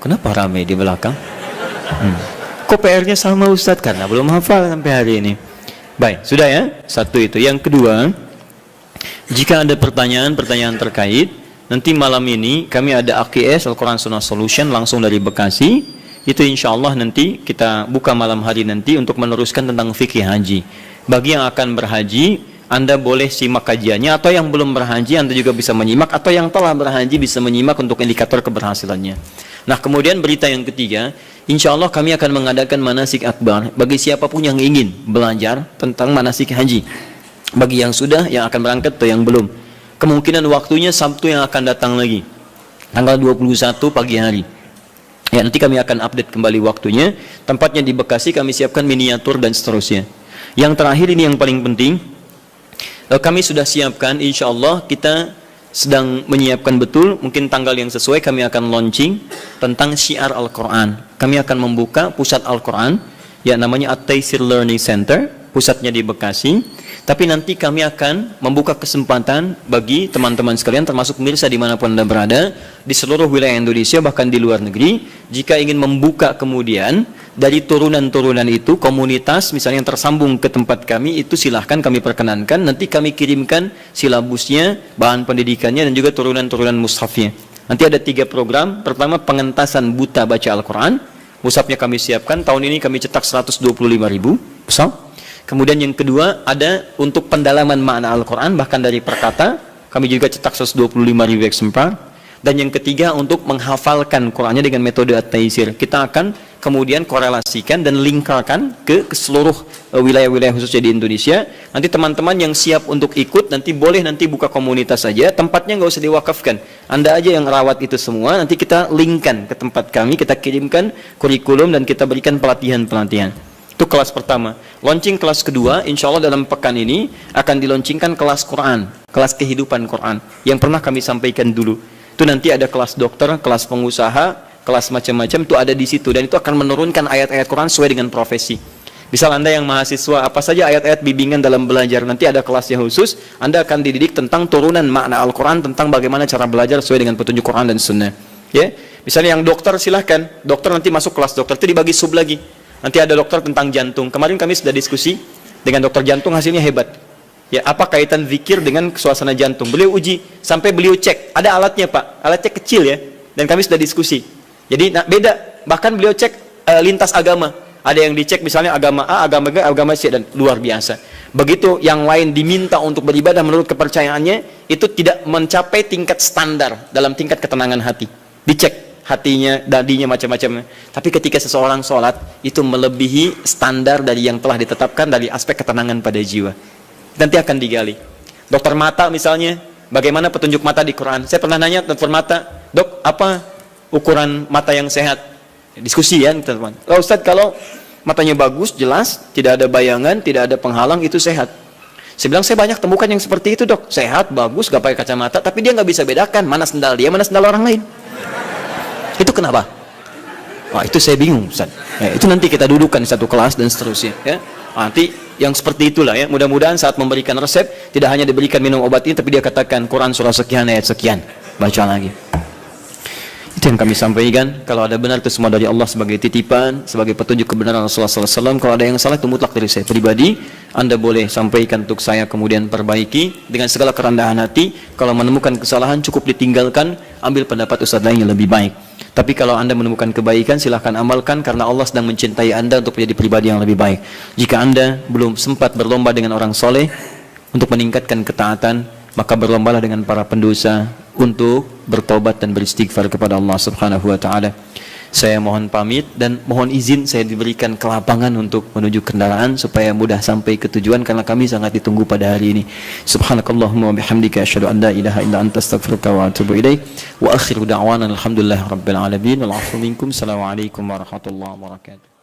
Kenapa ramai di belakang? Kok PR-nya sama Ustadz? Karena belum hafal sampai hari ini. Baik, sudah ya? Satu itu. Yang kedua, jika ada pertanyaan terkait, nanti malam ini kami ada AQS Al-Quran Sunnah Solution langsung dari Bekasi. Itu insya Allah nanti kita buka malam hari nanti untuk meneruskan tentang fikih haji. Bagi yang akan berhaji, Anda boleh simak kajiannya, atau yang belum berhaji Anda juga bisa menyimak, atau yang telah berhaji bisa menyimak untuk indikator keberhasilannya. Nah, kemudian berita yang ketiga, insya Allah kami akan mengadakan manasik akbar bagi siapapun yang ingin belajar tentang manasik haji. Bagi yang sudah, yang akan berangkat atau yang belum. Kemungkinan waktunya Sabtu yang akan datang lagi, tanggal 21 pagi hari. Ya, nanti kami akan update kembali waktunya. Tempatnya di Bekasi, kami siapkan miniatur dan seterusnya. Yang terakhir ini yang paling penting, kami sudah siapkan, insya Allah kita sedang menyiapkan betul, mungkin tanggal yang sesuai kami akan launching tentang syiar Al-Quran. Kami akan membuka pusat Al-Quran, ya namanya At-Taisir Learning Center, pusatnya di Bekasi. Tapi nanti kami akan membuka kesempatan bagi teman-teman sekalian, termasuk pemirsa dimanapun Anda berada, di seluruh wilayah Indonesia, bahkan di luar negeri, jika ingin membuka kemudian dari turunan-turunan itu, komunitas misalnya yang tersambung ke tempat kami, itu silahkan kami perkenankan, nanti kami kirimkan silabusnya, bahan pendidikannya, dan juga turunan-turunan mushafnya. Nanti ada 3 program. Pertama, pengentasan buta baca Al-Quran. Mushafnya kami siapkan, tahun ini kami cetak 125.000 mushaf. Kemudian yang kedua, ada untuk pendalaman makna Al-Quran, bahkan dari perkata, kami juga cetak 125.000 eksemplar. Dan yang ketiga, untuk menghafalkan Qurannya dengan metode At-Taisir. Kita akan kemudian korelasikan dan lingkarkan ke seluruh wilayah-wilayah khususnya di Indonesia. Nanti teman-teman yang siap untuk ikut, nanti boleh nanti buka komunitas saja, tempatnya nggak usah diwakafkan. Anda aja yang rawat itu semua, nanti kita linkkan ke tempat kami, kita kirimkan kurikulum dan kita berikan pelatihan-pelatihan. Itu kelas pertama. Launching kelas kedua, insya Allah dalam pekan ini akan dilaunchingkan kelas Quran, kelas kehidupan Quran, yang pernah kami sampaikan dulu. Itu nanti ada kelas dokter, kelas pengusaha, kelas macam-macam, itu ada di situ. Dan itu akan menurunkan ayat-ayat Quran sesuai dengan profesi. Misal Anda yang mahasiswa, apa saja ayat-ayat bimbingan dalam belajar, nanti ada kelasnya khusus, Anda akan dididik tentang turunan makna Al-Quran, tentang bagaimana cara belajar sesuai dengan petunjuk Quran dan Sunnah. Ya, misalnya yang dokter, silahkan. Dokter nanti masuk kelas dokter, itu dibagi sub lagi. Nanti ada dokter tentang jantung. Kemarin kami sudah diskusi dengan dokter jantung, hasilnya hebat. Ya, apa kaitan zikir dengan suasana jantung? Beliau uji, sampai beliau cek. Ada alatnya, Pak. Alatnya kecil ya. Dan kami sudah diskusi. Jadi beda. Bahkan beliau cek lintas agama. Ada yang dicek misalnya agama A, agama B, agama C, dan luar biasa. Begitu yang lain diminta untuk beribadah menurut kepercayaannya, itu tidak mencapai tingkat standar dalam tingkat ketenangan hati. Dicek hatinya, dadinya, macam-macam. Tapi ketika seseorang sholat, itu melebihi standar dari yang telah ditetapkan dari aspek ketenangan pada jiwa. Nanti akan digali. Dokter mata misalnya, bagaimana petunjuk mata di Quran? Saya pernah nanya dokter mata, dok, apa ukuran mata yang sehat? Diskusi ya, teman-teman. Oh, Ustadz, kalau matanya bagus, jelas, tidak ada bayangan, tidak ada penghalang, itu sehat. Saya bilang, saya banyak temukan yang seperti itu, dok. Sehat, bagus, gak pakai kacamata, tapi dia gak bisa bedakan mana sendal dia, mana sendal orang lain. Itu kenapa? Wah, itu saya bingung, Ustaz. Ya, itu nanti kita dudukkan di satu kelas dan seterusnya. Ya. Nanti yang seperti itulah ya. Mudah-mudahan saat memberikan resep tidak hanya diberikan minum obat ini, tapi dia katakan Quran surah sekian ayat sekian. Baca lagi. Itu yang kami sampaikan. Kalau ada benar itu semua dari Allah sebagai titipan, sebagai petunjuk kebenaran Rasulullah SAW. Kalau ada yang salah itu mutlak dari saya pribadi. Anda boleh sampaikan untuk saya, kemudian perbaiki dengan segala kerendahan hati. Kalau menemukan kesalahan cukup ditinggalkan, ambil pendapat ustaz lain yang lebih baik. Tapi kalau Anda menemukan kebaikan, silahkan amalkan, karena Allah sedang mencintai Anda untuk menjadi pribadi yang lebih baik. Jika Anda belum sempat berlomba dengan orang soleh untuk meningkatkan ketaatan, maka berlombalah dengan para pendosa untuk bertobat dan beristighfar kepada Allah Subhanahu wa taala. Saya mohon pamit dan mohon izin saya diberikan kelapangan untuk menuju kendaraan supaya mudah sampai ke tujuan, karena kami sangat ditunggu pada hari ini. Subhanakallahumma wa bihamdika asyhadu an la ilaha illa anta astaghfiruka wa atubu ilaik. Wa akhiru da'wana alhamdulillahirabbil alamin. Wal 'afwu minkum. Assalamualaikum warahmatullahi wabarakatuh.